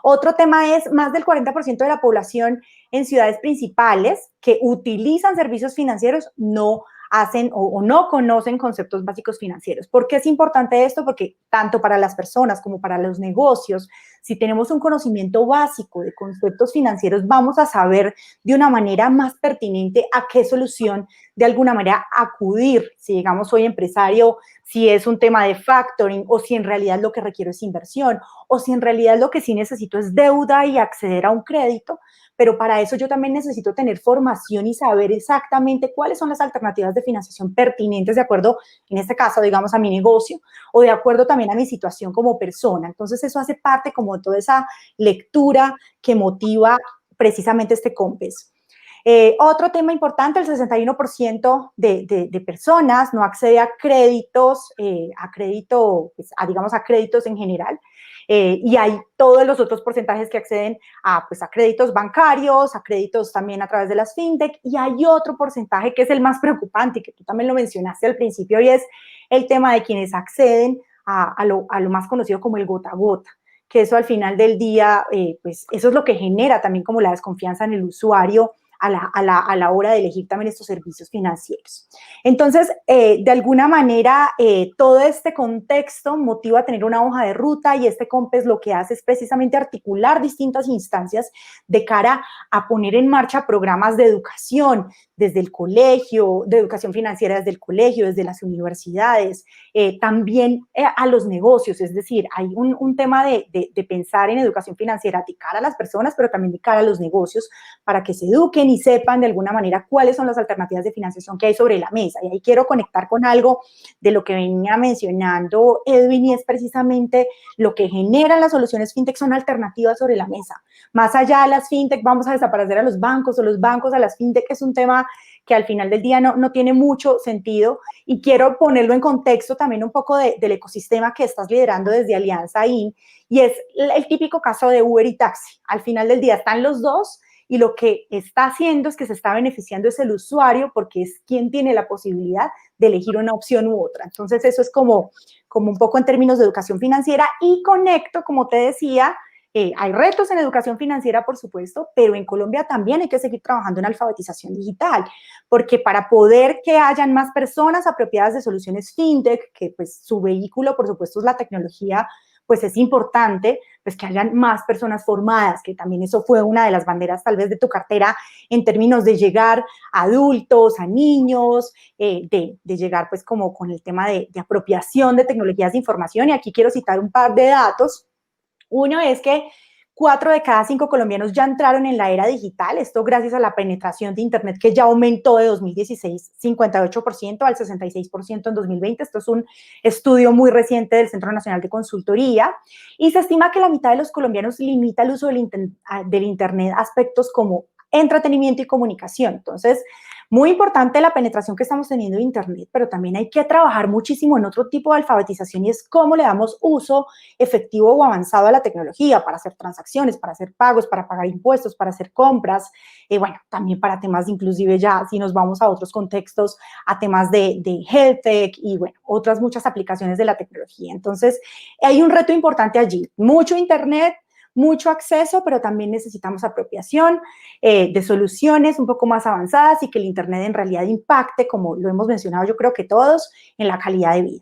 S3: Otro tema es más del 40% de la población en ciudades principales que utilizan servicios financieros no hacen o no conocen conceptos básicos financieros. ¿Por qué es importante esto? Porque tanto para las personas como para los negocios si tenemos un conocimiento básico de conceptos financieros, vamos a saber de una manera más pertinente a qué solución de alguna manera acudir. Si digamos soy empresario, si es un tema de factoring o si en realidad lo que requiero es inversión o si en realidad lo que sí necesito es deuda y acceder a un crédito, pero para eso yo también necesito tener formación y saber exactamente cuáles son las alternativas de financiación pertinentes de acuerdo, en este caso, digamos, a mi negocio o de acuerdo también a mi situación como persona. Entonces, eso hace parte como de toda esa lectura que motiva precisamente este COMPES. Otro tema importante, el 61% de personas no accede a créditos, pues, digamos, a créditos en general. Y hay todos los otros porcentajes que acceden pues, a créditos bancarios, a créditos también a través de las fintech, y hay otro porcentaje que es el más preocupante, que tú también lo mencionaste al principio, y es el tema de quienes acceden a lo más conocido como el gota a gota, que eso al final del día, pues eso es lo que genera también como la desconfianza en el usuario a la hora de elegir también estos servicios financieros. Entonces, de alguna manera, todo este contexto motiva a tener una hoja de ruta y este COMPES lo que hace es precisamente articular distintas instancias de cara a poner en marcha programas de educación desde el colegio, de educación financiera desde el colegio, desde las universidades, también a los negocios, es decir, hay un tema de pensar en educación financiera de cara a las personas, pero también de cara a los negocios, para que se eduquen y sepan de alguna manera cuáles son las alternativas de financiación que hay sobre la mesa. Y ahí quiero conectar con algo de lo que venía mencionando Edwin, y es precisamente lo que generan las soluciones fintech son alternativas sobre la mesa. Más allá de las fintech, vamos a desaparecer a los bancos o los bancos a las fintech, es un tema que al final del día no tiene mucho sentido, y quiero ponerlo en contexto también un poco del ecosistema que estás liderando desde Alianza IN, y es el típico caso de Uber y taxi. Al final del día están los dos, y lo que está haciendo es que se está beneficiando es el usuario, porque es quien tiene la posibilidad de elegir una opción u otra. Entonces, eso es como un poco en términos de educación financiera, y conecto, como te decía, hay retos en educación financiera, por supuesto, pero en Colombia también hay que seguir trabajando en alfabetización digital, porque para poder que hayan más personas apropiadas de soluciones fintech, que pues su vehículo, por supuesto, es la tecnología, pues es importante pues que hayan más personas formadas, que también eso fue una de las banderas tal vez de tu cartera en términos de llegar a adultos, a niños, de llegar pues como con el tema de apropiación de tecnologías de información. Y aquí quiero citar un par de datos. Uno es que 4 de cada 5 colombianos ya entraron en la era digital, esto gracias a la penetración de Internet que ya aumentó de 2016 58% al 66% en 2020. Esto es un estudio muy reciente del Centro Nacional de Consultoría, y se estima que la mitad de los colombianos limita el uso del Internet a aspectos como entretenimiento y comunicación. Entonces, muy importante la penetración que estamos teniendo de Internet, pero también hay que trabajar muchísimo en otro tipo de alfabetización, y es cómo le damos uso efectivo o avanzado a la tecnología para hacer transacciones, para hacer pagos, para pagar impuestos, para hacer compras, bueno, también para temas de inclusive ya, si nos vamos a otros contextos, a temas de health tech y bueno, otras muchas aplicaciones de la tecnología. Entonces, hay un reto importante allí, mucho Internet, mucho acceso, pero también necesitamos apropiación de soluciones un poco más avanzadas y que el Internet en realidad impacte, como lo hemos mencionado yo creo que todos, en la calidad de vida.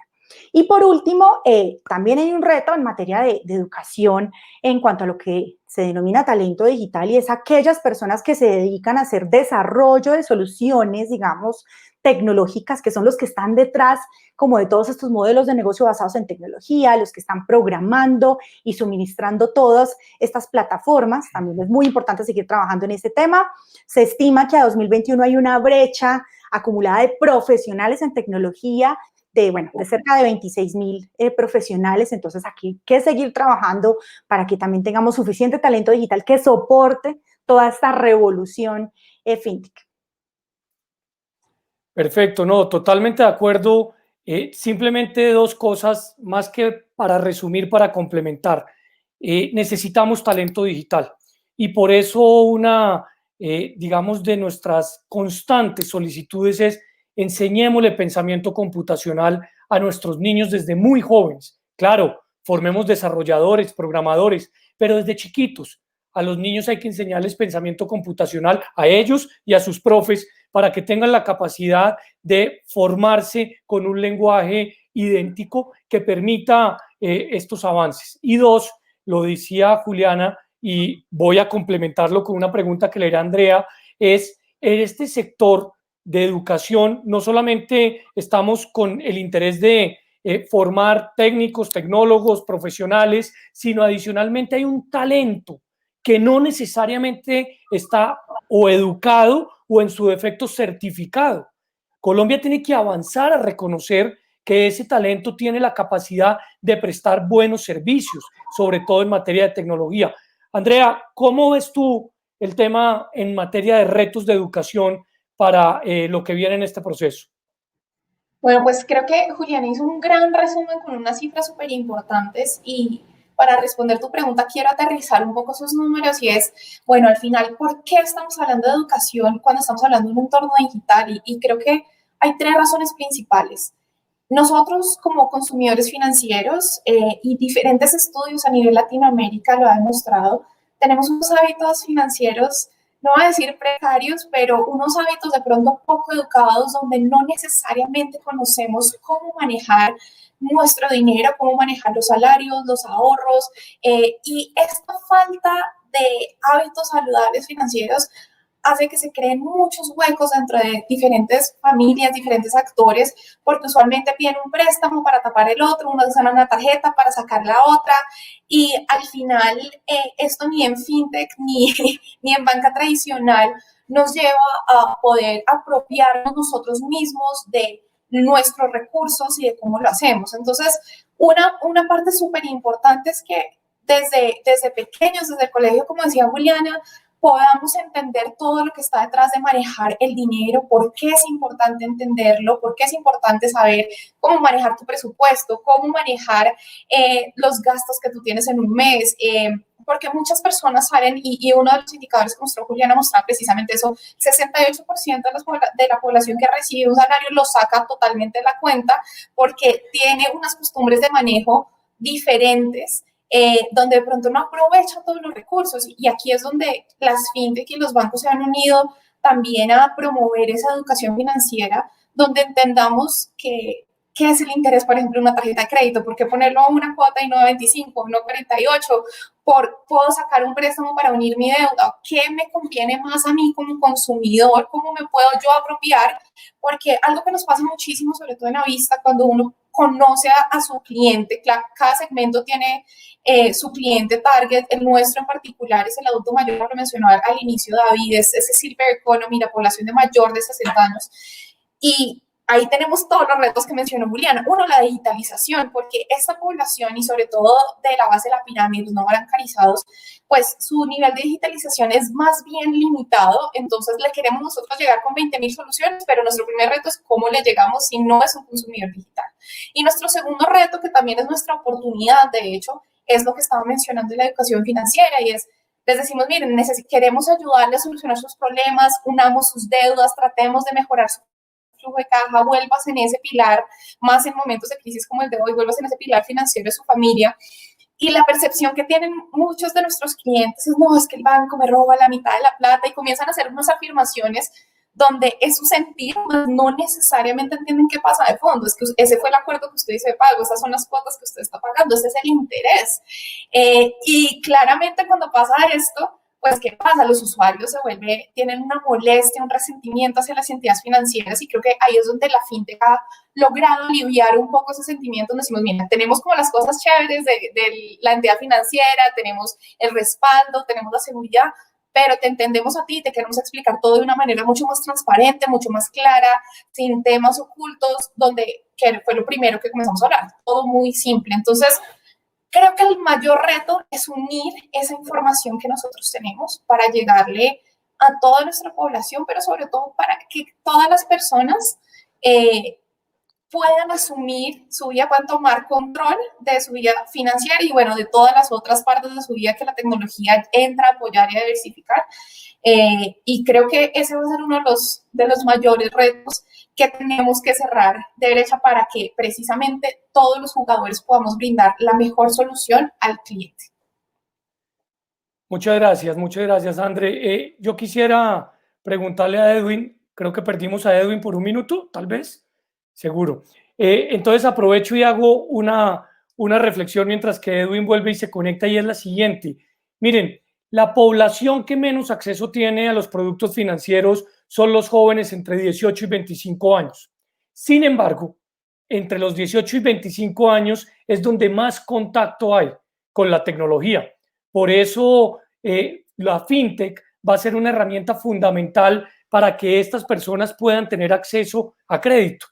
S3: Y por último, también hay un reto en materia de educación en cuanto a lo que se denomina talento digital, y es aquellas personas que se dedican a hacer desarrollo de soluciones, digamos, tecnológicas, que son los que están detrás como de todos estos modelos de negocio basados en tecnología, los que están programando y suministrando todas estas plataformas. También es muy importante seguir trabajando en ese tema. Se estima que a 2021 hay una brecha acumulada de profesionales en tecnología de cerca de 26,000 profesionales. Entonces, aquí hay que seguir trabajando para que también tengamos suficiente talento digital que soporte toda esta revolución fintech.
S1: Perfecto, no, totalmente de acuerdo. Simplemente dos cosas, más que para resumir, para complementar. Necesitamos talento digital, y por eso digamos, de nuestras constantes solicitudes es enseñémosle pensamiento computacional a nuestros niños desde muy jóvenes. Claro, formemos desarrolladores, programadores, pero desde chiquitos. A los niños hay que enseñarles pensamiento computacional, a ellos y a sus profes, para que tengan la capacidad de formarse con un lenguaje idéntico que permita estos avances. Y dos, lo decía Juliana, y voy a complementarlo con una pregunta que le hará Andrea, es en este sector de educación, no solamente estamos con el interés de formar técnicos, tecnólogos, profesionales, sino adicionalmente hay un talento que no necesariamente está o educado o en su defecto certificado. Colombia tiene que avanzar a reconocer que ese talento tiene la capacidad de prestar buenos servicios, sobre todo en materia de tecnología. Andrea, ¿cómo ves tú el tema en materia de retos de educación para lo que viene en este proceso?
S2: Bueno, pues creo que Julián hizo un gran resumen con unas cifras súper importantes y para responder tu pregunta quiero aterrizar un poco esos números y es, bueno, al final, ¿por qué estamos hablando de educación cuando estamos hablando de un entorno digital? Y creo que hay tres razones principales. Nosotros como consumidores financieros y diferentes estudios a nivel Latinoamérica lo han demostrado, tenemos unos hábitos financieros, no voy a decir precarios, pero unos hábitos de pronto poco educados donde no necesariamente conocemos cómo manejar nuestro dinero, cómo manejar los salarios, los ahorros y esta falta de hábitos saludables financieros hace que se creen muchos huecos dentro de diferentes familias, diferentes actores, porque usualmente piden un préstamo para tapar el otro, uno usa una tarjeta para sacar la otra, y al final esto ni en fintech ni en banca tradicional nos lleva a poder apropiarnos nosotros mismos de nuestros recursos y de cómo lo hacemos. Entonces, una parte súper importante es que desde pequeños, desde el colegio, como decía Juliana, podamos entender todo lo que está detrás de manejar el dinero, por qué es importante entenderlo, por qué es importante saber cómo manejar tu presupuesto, cómo manejar los gastos que tú tienes en un mes, porque muchas personas salen y uno de los indicadores que mostró Juliana mostraba precisamente eso, 68% de la población que recibe un salario lo saca totalmente de la cuenta porque tiene unas costumbres de manejo diferentes, donde de pronto no aprovecha todos los recursos. Y aquí es donde las fintech y los bancos se han unido también a promover esa educación financiera, donde entendamos qué es el interés, por ejemplo, de una tarjeta de crédito, por qué ponerlo a una cuota y no a 25, no 48, puedo sacar un préstamo para unir mi deuda, qué me conviene más a mí como consumidor, cómo me puedo yo apropiar, porque algo que nos pasa muchísimo, sobre todo en la vista, cuando uno conoce a su cliente, cada segmento tiene su cliente target, el nuestro en particular es el adulto mayor, lo mencionó al inicio David, es ese silver economy, la población de mayor de 60 años, y ahí tenemos todos los retos que mencionó Juliana. Uno, la digitalización, porque esta población y sobre todo de la base de la pirámide, los no bancarizados, pues su nivel de digitalización es más bien limitado, entonces le queremos nosotros llegar con 20.000 soluciones, pero nuestro primer reto es cómo le llegamos si no es un consumidor digital. Y nuestro segundo reto, que también es nuestra oportunidad, de hecho, es lo que estaba mencionando en la educación financiera y es, les decimos, miren, queremos ayudarles a solucionar sus problemas, unamos sus deudas, tratemos de mejorar su flujo de caja, vuelvas en ese pilar, más en momentos de crisis como el de hoy, vuelvas en ese pilar financiero de su familia. Y la percepción que tienen muchos de nuestros clientes es, no, es que el banco me roba la mitad de la plata y comienzan a hacer unas afirmaciones donde es su sentido, no necesariamente entienden qué pasa de fondo. Es que ese fue el acuerdo que usted hizo de pago, esas son las cuotas que usted está pagando, ese es el interés. Y claramente cuando pasa esto, pues, ¿qué pasa? Los usuarios tienen una molestia, un resentimiento hacia las entidades financieras y creo que ahí es donde la fintech ha logrado aliviar un poco ese sentimiento, donde decimos, mira, tenemos como las cosas chéveres de la entidad financiera, tenemos el respaldo, tenemos la seguridad, pero te entendemos a ti, te queremos explicar todo de una manera mucho más transparente, mucho más clara, sin temas ocultos, que fue lo primero que comenzamos a hablar, todo muy simple. Entonces, creo que el mayor reto es unir esa información que nosotros tenemos para llegarle a toda nuestra población, pero sobre todo para que todas las personas puedan asumir su vida, puedan tomar control de su vida financiera y, bueno, de todas las otras partes de su vida que la tecnología entra a apoyar y a diversificar. Y creo que ese va a ser uno de los mayores retos que tenemos que cerrar de derecha para que precisamente todos los jugadores podamos brindar la mejor solución al cliente.
S1: Muchas gracias, André. Yo quisiera preguntarle a Edwin, creo que perdimos a Edwin por un minuto, tal vez, seguro. Entonces aprovecho y hago una una reflexión mientras que Edwin vuelve y se conecta, y es la siguiente. Miren, la población que menos acceso tiene a los productos financieros son los jóvenes entre 18 y 25 años. Sin embargo, entre los 18 y 25 años es donde más contacto hay con la tecnología. Por eso la fintech va a ser una herramienta fundamental para que estas personas puedan tener acceso a crédito.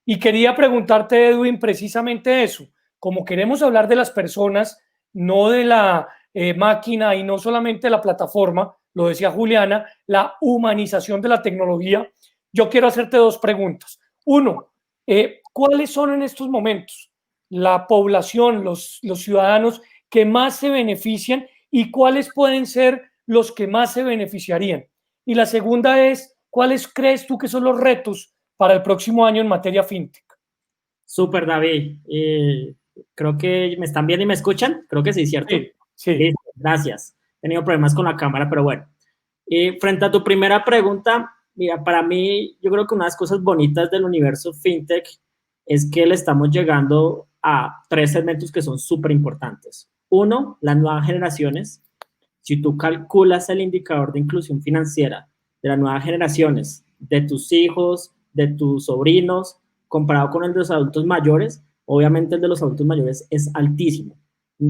S1: Y quería preguntarte, Edwin, precisamente eso. Como queremos hablar de las personas, no de la máquina y no solamente de la plataforma, lo decía Juliana, la humanización de la tecnología, yo quiero hacerte dos preguntas. Uno, ¿cuáles son en estos momentos la población, los ciudadanos que más se benefician y cuáles pueden ser los que más se beneficiarían? Y la segunda es, ¿cuáles crees tú que son los retos para el próximo año en materia fintech?
S4: Súper, David. Creo que me están viendo y me escuchan. Creo que sí, ¿cierto?
S1: Sí, sí.
S4: Listo, gracias. He tenido problemas con la cámara, pero bueno. Frente a tu primera pregunta, mira, para mí, yo creo que una de las cosas bonitas del universo fintech es que le estamos llegando a tres segmentos que son súper importantes. Uno, las nuevas generaciones. Si tú calculas el indicador de inclusión financiera de las nuevas generaciones, de tus hijos, de tus sobrinos, comparado con el de los adultos mayores, obviamente el de los adultos mayores es altísimo.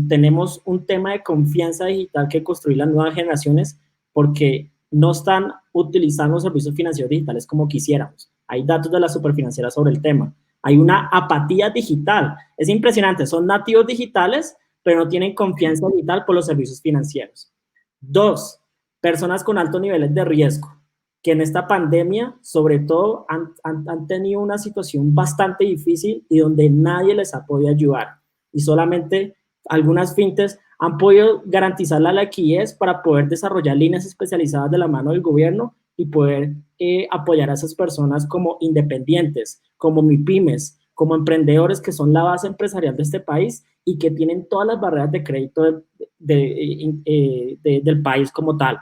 S4: Tenemos un tema de confianza digital que construir las nuevas generaciones porque no están utilizando los servicios financieros digitales como quisiéramos. Hay datos de la superfinanciera sobre el tema. Hay una apatía digital. Es impresionante. Son nativos digitales, pero no tienen confianza digital por los servicios financieros. Dos, personas con altos niveles de riesgo, que en esta pandemia, sobre todo, han tenido una situación bastante difícil y donde nadie les ha podido ayudar. Y solamente algunas fintechs han podido garantizar la liquidez para poder desarrollar líneas especializadas de la mano del gobierno y poder apoyar a esas personas como independientes, como MIPYMES, como emprendedores que son la base empresarial de este país y que tienen todas las barreras de crédito del país como tal.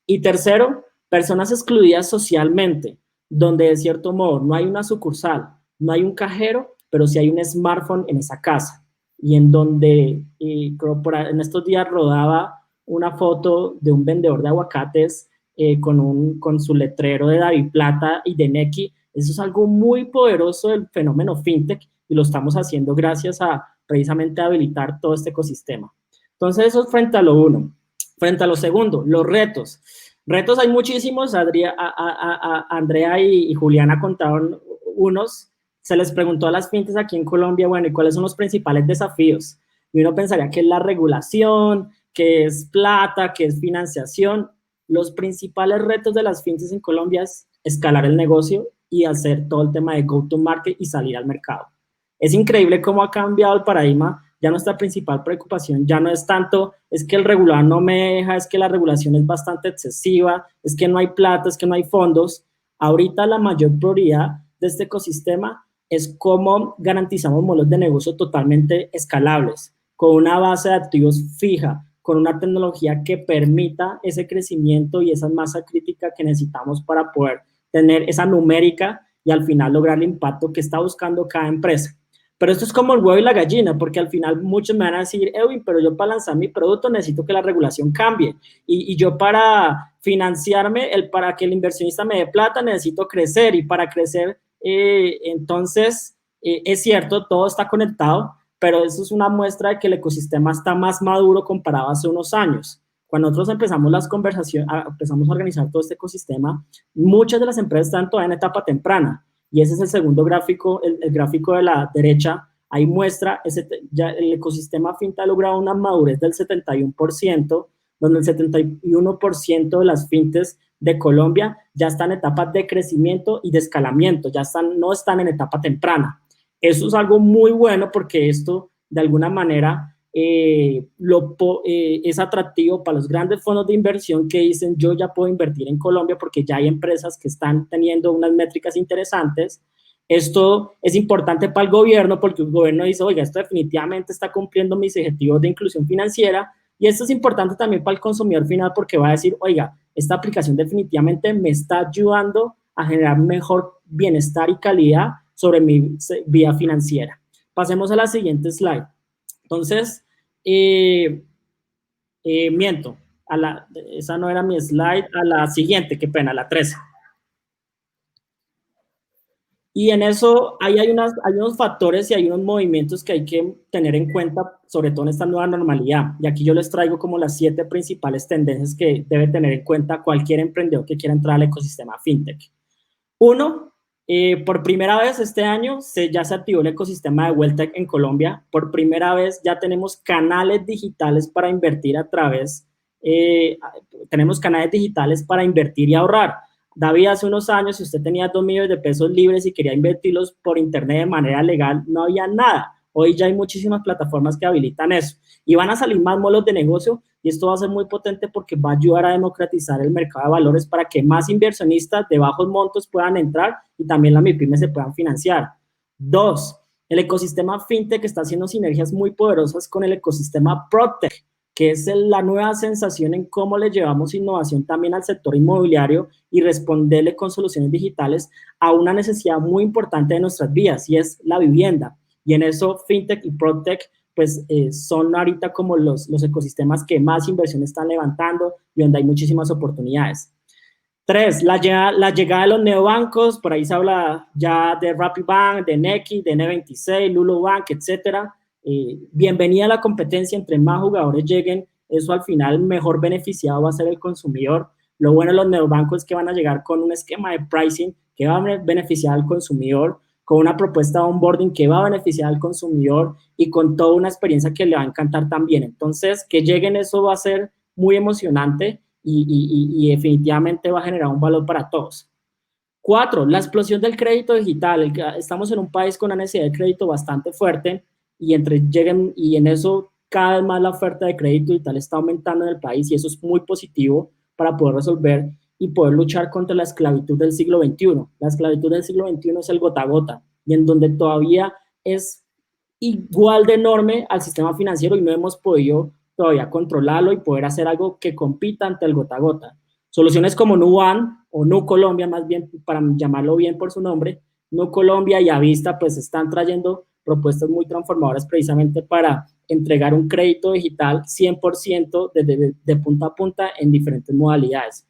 S4: Y tercero, personas excluidas socialmente, donde de cierto modo no hay una sucursal, no hay un cajero, pero sí hay un smartphone en esa casa. Y en donde, en estos días rodaba una foto de un vendedor de aguacates con su letrero de DaviPlata y de Nequi. Eso es algo muy poderoso del fenómeno fintech y lo estamos haciendo gracias a precisamente habilitar todo este ecosistema. Entonces, eso es frente a lo uno. Frente a lo segundo, los retos. Retos hay muchísimos. Andrea y Juliana contaron unos. Se les preguntó a las fintechs aquí en Colombia, bueno, ¿y cuáles son los principales desafíos? Y uno pensaría que es la regulación, que es plata, que es financiación. Los principales retos de las fintechs en Colombia es escalar el negocio y hacer todo el tema de go-to-market y salir al mercado. Es increíble cómo ha cambiado el paradigma. Ya nuestra principal preocupación ya no es tanto, es que el regulador no me deja, es que la regulación es bastante excesiva, es que no hay plata, es que no hay fondos. Ahorita la mayor prioridad de este ecosistema es cómo garantizamos modelos de negocio totalmente escalables, con una base de activos fija, con una tecnología que permita ese crecimiento y esa masa crítica que necesitamos para poder tener esa numérica y al final lograr el impacto que está buscando cada empresa. Pero esto es como el huevo y la gallina, porque al final muchos me van a decir, Edwin, pero yo para lanzar mi producto necesito que la regulación cambie. Y yo para financiarme, para que el inversionista me dé plata, necesito crecer. Y para crecer, entonces, es cierto, todo está conectado, pero eso es una muestra de que el ecosistema está más maduro comparado a hace unos años. Cuando nosotros empezamos las conversaciones, empezamos a organizar todo este ecosistema, muchas de las empresas están todavía en etapa temprana. Y ese es el segundo gráfico, el gráfico de la derecha, ahí muestra, ya el ecosistema fintech ha logrado una madurez del 71%, donde el 71% de las fintechs de Colombia ya están en etapas de crecimiento y de escalamiento, no están en etapa temprana. Eso es algo muy bueno porque esto, de alguna manera, es atractivo para los grandes fondos de inversión que dicen yo ya puedo invertir en Colombia porque ya hay empresas que están teniendo unas métricas interesantes. Esto es importante para el gobierno porque el gobierno dice, oiga, esto definitivamente está cumpliendo mis objetivos de inclusión financiera, y esto es importante también para el consumidor final porque va a decir, oiga, esta aplicación definitivamente me está ayudando a generar mejor bienestar y calidad sobre mi vida financiera. Pasemos a la siguiente slide. Entonces, miento, esa no era mi slide, a la siguiente, qué pena, la 13. Y en eso hay unos factores y hay unos movimientos que hay que tener en cuenta, sobre todo en esta nueva normalidad. Y aquí yo les traigo como las 7 principales tendencias que debe tener en cuenta cualquier emprendedor que quiera entrar al ecosistema fintech. Uno, por primera vez este año ya se activó el ecosistema de WealthTech en Colombia. Por primera vez ya tenemos canales digitales para invertir tenemos canales digitales para invertir y ahorrar. David, hace unos años, si usted tenía 2 millones de pesos libres y quería invertirlos por internet de manera legal, no había nada. Hoy ya hay muchísimas plataformas que habilitan eso. Y van a salir más modelos de negocio y esto va a ser muy potente porque va a ayudar a democratizar el mercado de valores para que más inversionistas de bajos montos puedan entrar y también las MIPYMES se puedan financiar. 2, el ecosistema fintech está haciendo sinergias muy poderosas con el ecosistema PropTech, que es la nueva sensación en cómo le llevamos innovación también al sector inmobiliario y responderle con soluciones digitales a una necesidad muy importante de nuestras vidas y es la vivienda. Y en eso FinTech y PropTech pues son ahorita como los ecosistemas que más inversión están levantando y donde hay muchísimas oportunidades. 3, la llegada de los neobancos, por ahí se habla ya de RappiBank, de Nequi, de N26, Lulobank, etcétera. Bienvenida a la competencia, entre más jugadores lleguen, eso al final mejor beneficiado va a ser el consumidor. Lo bueno de los neobancos es que van a llegar con un esquema de pricing que va a beneficiar al consumidor, con una propuesta de onboarding que va a beneficiar al consumidor y con toda una experiencia que le va a encantar también. Entonces, que lleguen eso va a ser muy emocionante y definitivamente va a generar un valor para todos. 4, la explosión del crédito digital. Estamos en un país con una necesidad de crédito bastante fuerte y en eso cada vez más la oferta de crédito digital está aumentando en el país y eso es muy positivo para poder resolver y poder luchar contra la esclavitud del siglo XXI. La esclavitud del siglo XXI es el gota a gota y en donde todavía es igual de enorme al sistema financiero y no hemos podido todavía controlarlo y poder hacer algo que compita ante el gota a gota. Soluciones como Nu1 o Nu Colombia, más bien para llamarlo bien por su nombre, Nu Colombia y Avista pues están trayendo propuestas muy transformadoras precisamente para entregar un crédito digital 100% de punta a punta en diferentes modalidades.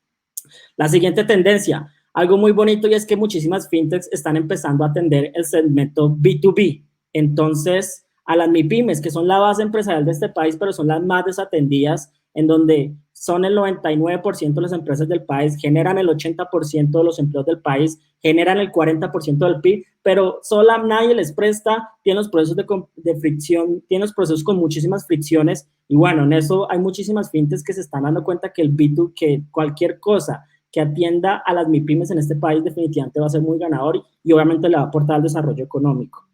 S4: La siguiente tendencia, algo muy bonito y es que muchísimas fintechs están empezando a atender el segmento B2B. Entonces, a las MIPYMES, que son la base empresarial de este país, pero son las más desatendidas, en donde son el 99% de las empresas del país, generan el 80% de los empleos del país, generan el 40% del PIB, pero nadie les presta, tienen los procesos de fricción, tienen los procesos con muchísimas fricciones, y bueno, en eso hay muchísimas fintechs que se están dando cuenta que que cualquier cosa que atienda a las MIPYMES en este país definitivamente va a ser muy ganador y obviamente le va a aportar al desarrollo económico.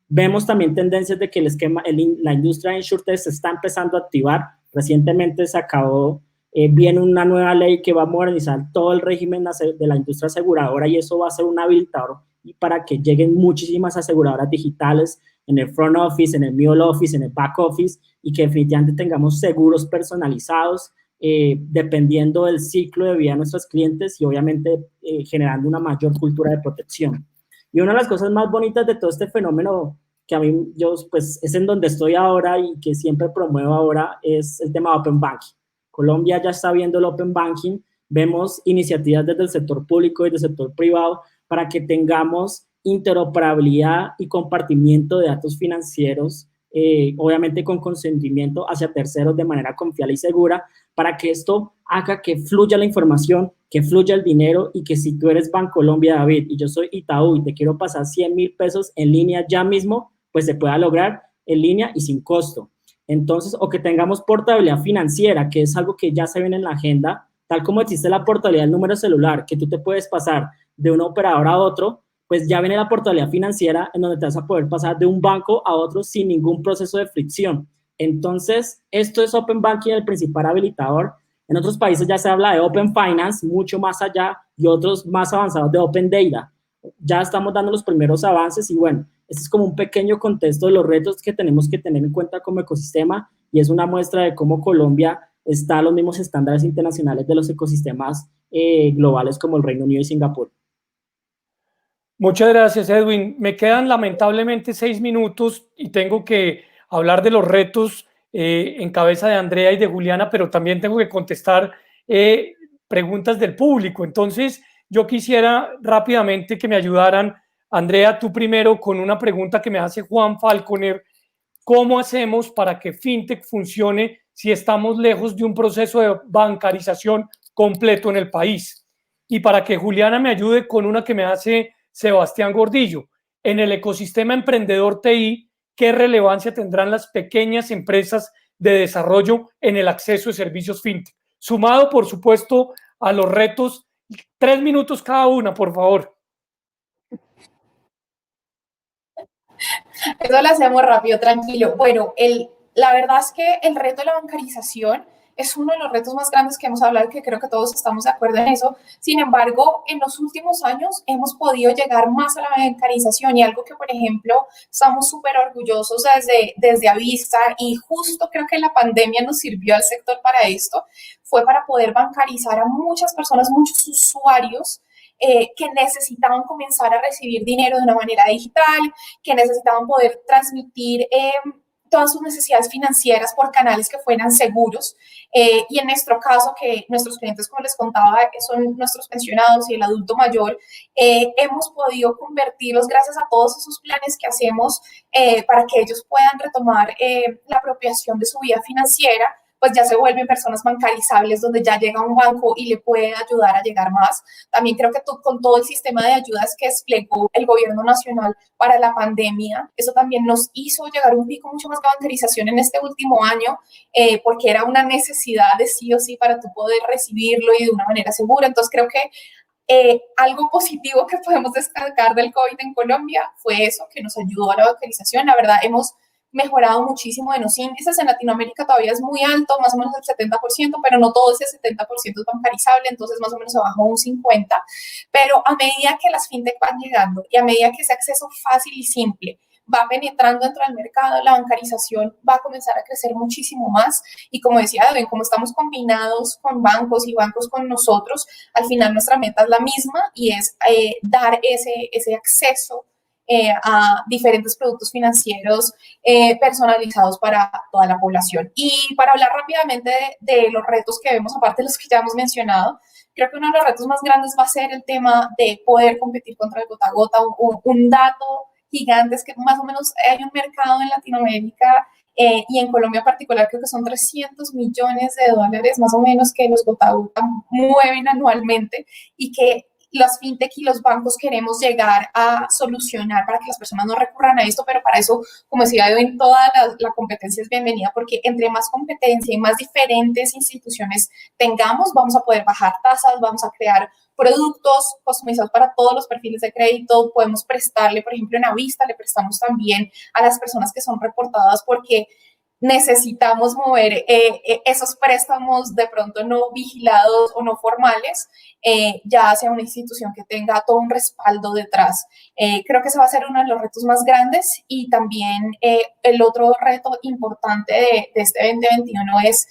S4: Vemos también tendencias de que la industria de InsurTech se está empezando a activar. Recientemente se acabó, viene una nueva ley que va a modernizar todo el régimen de la industria aseguradora y eso va a ser un habilitador para que lleguen muchísimas aseguradoras digitales en el front office, en el middle office, en el back office y que definitivamente tengamos seguros personalizados dependiendo del ciclo de vida de nuestros clientes y obviamente generando una mayor cultura de protección. Y una de las cosas más bonitas de todo este fenómeno que a mí, pues es en donde estoy ahora y que siempre promuevo ahora, es el tema de Open Banking. Colombia ya está viendo el Open Banking, vemos iniciativas desde el sector público y del sector privado para que tengamos interoperabilidad y compartimiento de datos financieros, obviamente con consentimiento hacia terceros de manera confiable y segura, para que esto haga que fluya la información, que fluya el dinero y que si tú eres Bancolombia, David, y yo soy Itaú y te quiero pasar 100,000 pesos en línea ya mismo, pues se pueda lograr en línea y sin costo. Entonces, o que tengamos portabilidad financiera, que es algo que ya se viene en la agenda, tal como existe la portabilidad del número celular, que tú te puedes pasar de un operador a otro, pues ya viene la portabilidad financiera en donde te vas a poder pasar de un banco a otro sin ningún proceso de fricción. Entonces, esto es Open Banking, el principal habilitador. En otros países ya se habla de Open Finance, mucho más allá, y otros más avanzados de Open Data. Ya estamos dando los primeros avances y bueno, este es como un pequeño contexto de los retos que tenemos que tener en cuenta como ecosistema y es una muestra de cómo Colombia está a los mismos estándares internacionales de los ecosistemas globales como el Reino Unido y Singapur.
S1: Muchas gracias, Edwin. Me quedan lamentablemente 6 minutos y tengo que hablar de los retos en cabeza de Andrea y de Juliana, pero también tengo que contestar preguntas del público. Entonces, yo quisiera rápidamente que me ayudaran. Andrea, tú primero con una pregunta que me hace Juan Falconer. ¿Cómo hacemos para que FinTech funcione si estamos lejos de un proceso de bancarización completo en el país? Y para que Juliana me ayude con una que me hace Sebastián Gordillo. En el ecosistema emprendedor TI, ¿qué relevancia tendrán las pequeñas empresas de desarrollo en el acceso a servicios FinTech? Sumado, por supuesto, a los retos. 3 minutos cada una, por favor.
S2: Eso lo hacemos rápido, tranquilo. Bueno, la verdad es que el reto de la bancarización es uno de los retos más grandes que hemos hablado y que creo que todos estamos de acuerdo en eso. Sin embargo, en los últimos años hemos podido llegar más a la bancarización y algo que, por ejemplo, estamos súper orgullosos desde Avista y justo creo que la pandemia nos sirvió al sector para esto, fue para poder bancarizar a muchas personas, muchos usuarios que necesitaban comenzar a recibir dinero de una manera digital, que necesitaban poder transmitir todas sus necesidades financieras por canales que fueran seguros. Y en nuestro caso, que nuestros clientes, como les contaba, son nuestros pensionados y el adulto mayor, hemos podido convertirlos gracias a todos esos planes que hacemos para que ellos puedan retomar la apropiación de su vida financiera, pues ya se vuelven personas bancarizables donde ya llega un banco y le puede ayudar a llegar más. También creo que con todo el sistema de ayudas que desplegó el gobierno nacional para la pandemia, eso también nos hizo llegar a un pico mucho más de bancarización en este último año, porque era una necesidad de sí o sí para tú poder recibirlo y de una manera segura. Entonces creo que algo positivo que podemos destacar del COVID en Colombia fue eso, que nos ayudó a la bancarización. La verdad, hemos mejorado muchísimo en los índices. En Latinoamérica todavía es muy alto, más o menos el 70%, pero no todo ese 70% es bancarizable, entonces más o menos se bajó un 50%. Pero a medida que las fintech van llegando y a medida que ese acceso fácil y simple va penetrando dentro del mercado, la bancarización va a comenzar a crecer muchísimo más. Y como decía Edwin, como estamos combinados con bancos y bancos con nosotros, al final nuestra meta es la misma y es dar ese acceso a diferentes productos financieros personalizados para toda la población. Y para hablar rápidamente de los retos que vemos, aparte de los que ya hemos mencionado, creo que uno de los retos más grandes va a ser el tema de poder competir contra el gota a gota. Un dato gigante es que más o menos hay un mercado en Latinoamérica y en Colombia en particular creo que son 300 millones de dólares más o menos que los gota a gota mueven anualmente y que las fintech y los bancos queremos llegar a solucionar para que las personas no recurran a esto, pero para eso, como decía Edwin, toda la competencia es bienvenida, porque entre más competencia y más diferentes instituciones tengamos, vamos a poder bajar tasas, vamos a crear productos customizados para todos los perfiles de crédito, podemos prestarle, por ejemplo, en Avista, le prestamos también a las personas que son reportadas porque necesitamos mover esos préstamos de pronto no vigilados o no formales ya hacia una institución que tenga todo un respaldo detrás. Creo que ese va a ser uno de los retos más grandes y también el otro reto importante de este 2021 es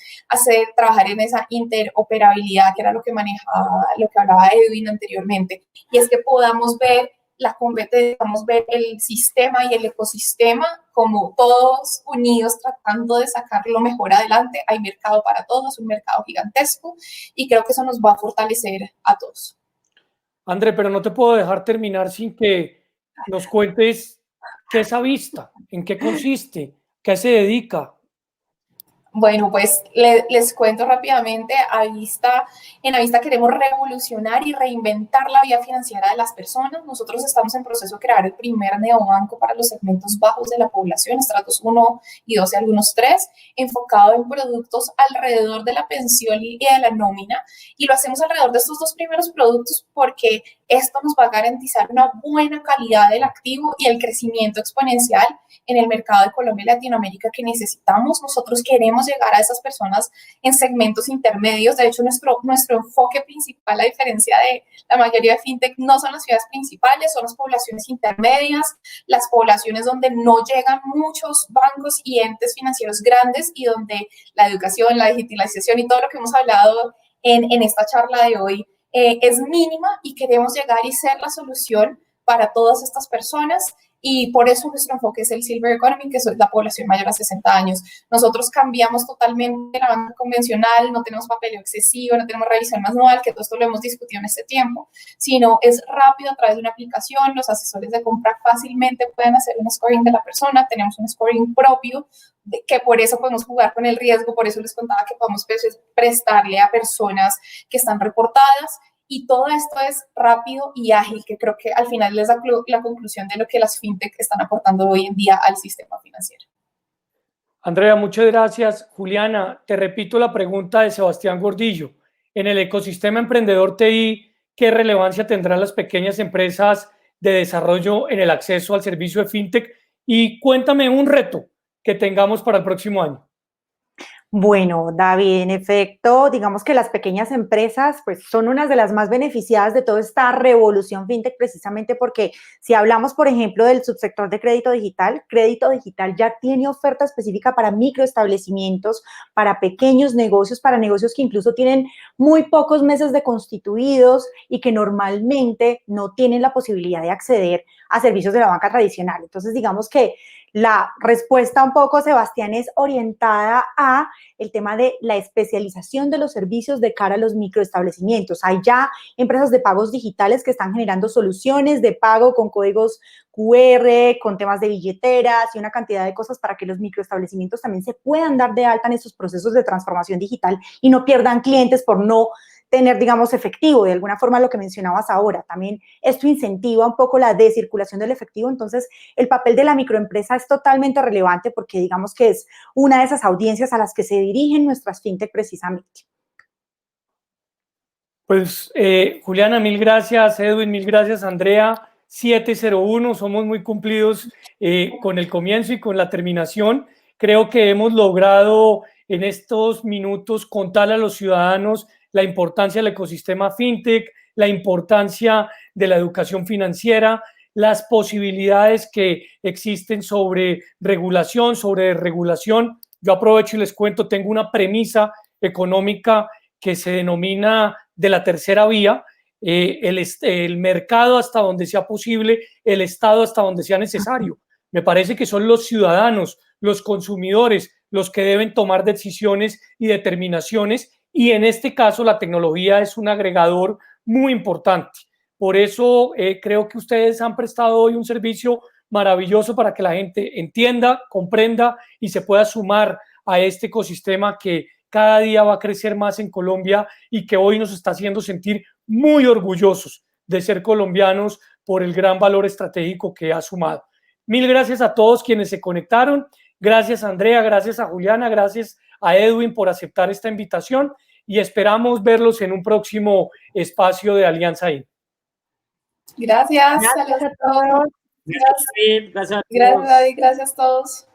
S2: trabajar en esa interoperabilidad, que era lo que manejaba, lo que hablaba Edwin anteriormente, y es que podamos ver la competencia, vamos a ver el sistema y el ecosistema como todos unidos tratando de sacar lo mejor adelante. Hay mercado para todos, un mercado gigantesco y creo que eso nos va a fortalecer a todos.
S1: André, pero no te puedo dejar terminar sin que nos cuentes qué es Avista, en qué consiste, qué se dedica.
S2: Bueno, pues les cuento rápidamente, en Avista queremos revolucionar y reinventar la vida financiera de las personas. Nosotros estamos en proceso de crear el primer neobanco para los segmentos bajos de la población, estratos 1 y 2 y algunos 3, enfocado en productos alrededor de la pensión y de la nómina. Y lo hacemos alrededor de estos dos primeros productos porque esto nos va a garantizar una buena calidad del activo y el crecimiento exponencial en el mercado de Colombia y Latinoamérica que necesitamos. Nosotros queremos llegar a esas personas en segmentos intermedios. De hecho, nuestro enfoque principal, a diferencia de la mayoría de fintech, no son las ciudades principales, son las poblaciones intermedias, las poblaciones donde no llegan muchos bancos y entes financieros grandes y donde la educación, la digitalización y todo lo que hemos hablado en esta charla de hoy es mínima y queremos llegar y ser la solución para todas estas personas. y por eso nuestro enfoque es el Silver Economy, que es la población mayor a 60 años. Nosotros cambiamos totalmente la banca convencional, no tenemos papeleo excesivo, no tenemos revisión manual, que todo esto lo hemos discutido en este tiempo, sino es rápido a través de una aplicación. Los asesores de compra fácilmente pueden hacer un scoring de la persona, tenemos un scoring propio, que por eso podemos jugar con el riesgo, por eso les contaba que podemos prestarle a personas que están reportadas, y todo esto es rápido y ágil, que creo que al final les da la conclusión de lo que las fintech están aportando hoy en día al sistema financiero.
S1: Andrea, muchas gracias. Juliana, te repito la pregunta de Sebastián Gordillo. En el ecosistema emprendedor TI, ¿qué relevancia tendrán las pequeñas empresas de desarrollo en el acceso al servicio de fintech? Y cuéntame un reto que tengamos para el próximo año.
S3: Bueno, David, en efecto, digamos que las pequeñas empresas pues son unas de las más beneficiadas de toda esta revolución fintech, precisamente porque si hablamos, por ejemplo, del subsector de crédito digital ya tiene oferta específica para microestablecimientos, para pequeños negocios, para negocios que incluso tienen muy pocos meses de constituidos y que normalmente no tienen la posibilidad de acceder a servicios de la banca tradicional. Entonces, digamos que la respuesta un poco, Sebastián, es orientada a el tema de la especialización de los servicios de cara a los microestablecimientos. Hay ya empresas de pagos digitales que están generando soluciones de pago con códigos QR, con temas de billeteras y una cantidad de cosas para que los microestablecimientos también se puedan dar de alta en esos procesos de transformación digital y no pierdan clientes por no tener, digamos, efectivo, de alguna forma lo que mencionabas ahora. También esto incentiva un poco la descirculación del efectivo, entonces el papel de la microempresa es totalmente relevante porque digamos que es una de esas audiencias a las que se dirigen nuestras fintech precisamente.
S1: Pues Juliana, mil gracias, Edwin, mil gracias, Andrea. 701, somos muy cumplidos con el comienzo y con la terminación. Creo que hemos logrado en estos minutos contarle a los ciudadanos la importancia del ecosistema fintech, la importancia de la educación financiera, las posibilidades que existen sobre regulación, sobre desregulación. Yo aprovecho y les cuento, tengo una premisa económica que se denomina de la tercera vía, el mercado hasta donde sea posible, el Estado hasta donde sea necesario. Me parece que son los ciudadanos, los consumidores, los que deben tomar decisiones y determinaciones, y en este caso la tecnología es un agregador muy importante. Por eso creo que ustedes han prestado hoy un servicio maravilloso para que la gente entienda, comprenda y se pueda sumar a este ecosistema que cada día va a crecer más en Colombia y que hoy nos está haciendo sentir muy orgullosos de ser colombianos por el gran valor estratégico que ha sumado. Mil gracias a todos quienes se conectaron. Gracias a Andrea, gracias a Juliana, gracias a Edwin por aceptar esta invitación y esperamos verlos en un próximo espacio de Alianza IN.
S2: Gracias.
S3: Gracias a todos.
S4: Gracias, David. Gracias a todos.
S2: Gracias, David. Gracias a todos.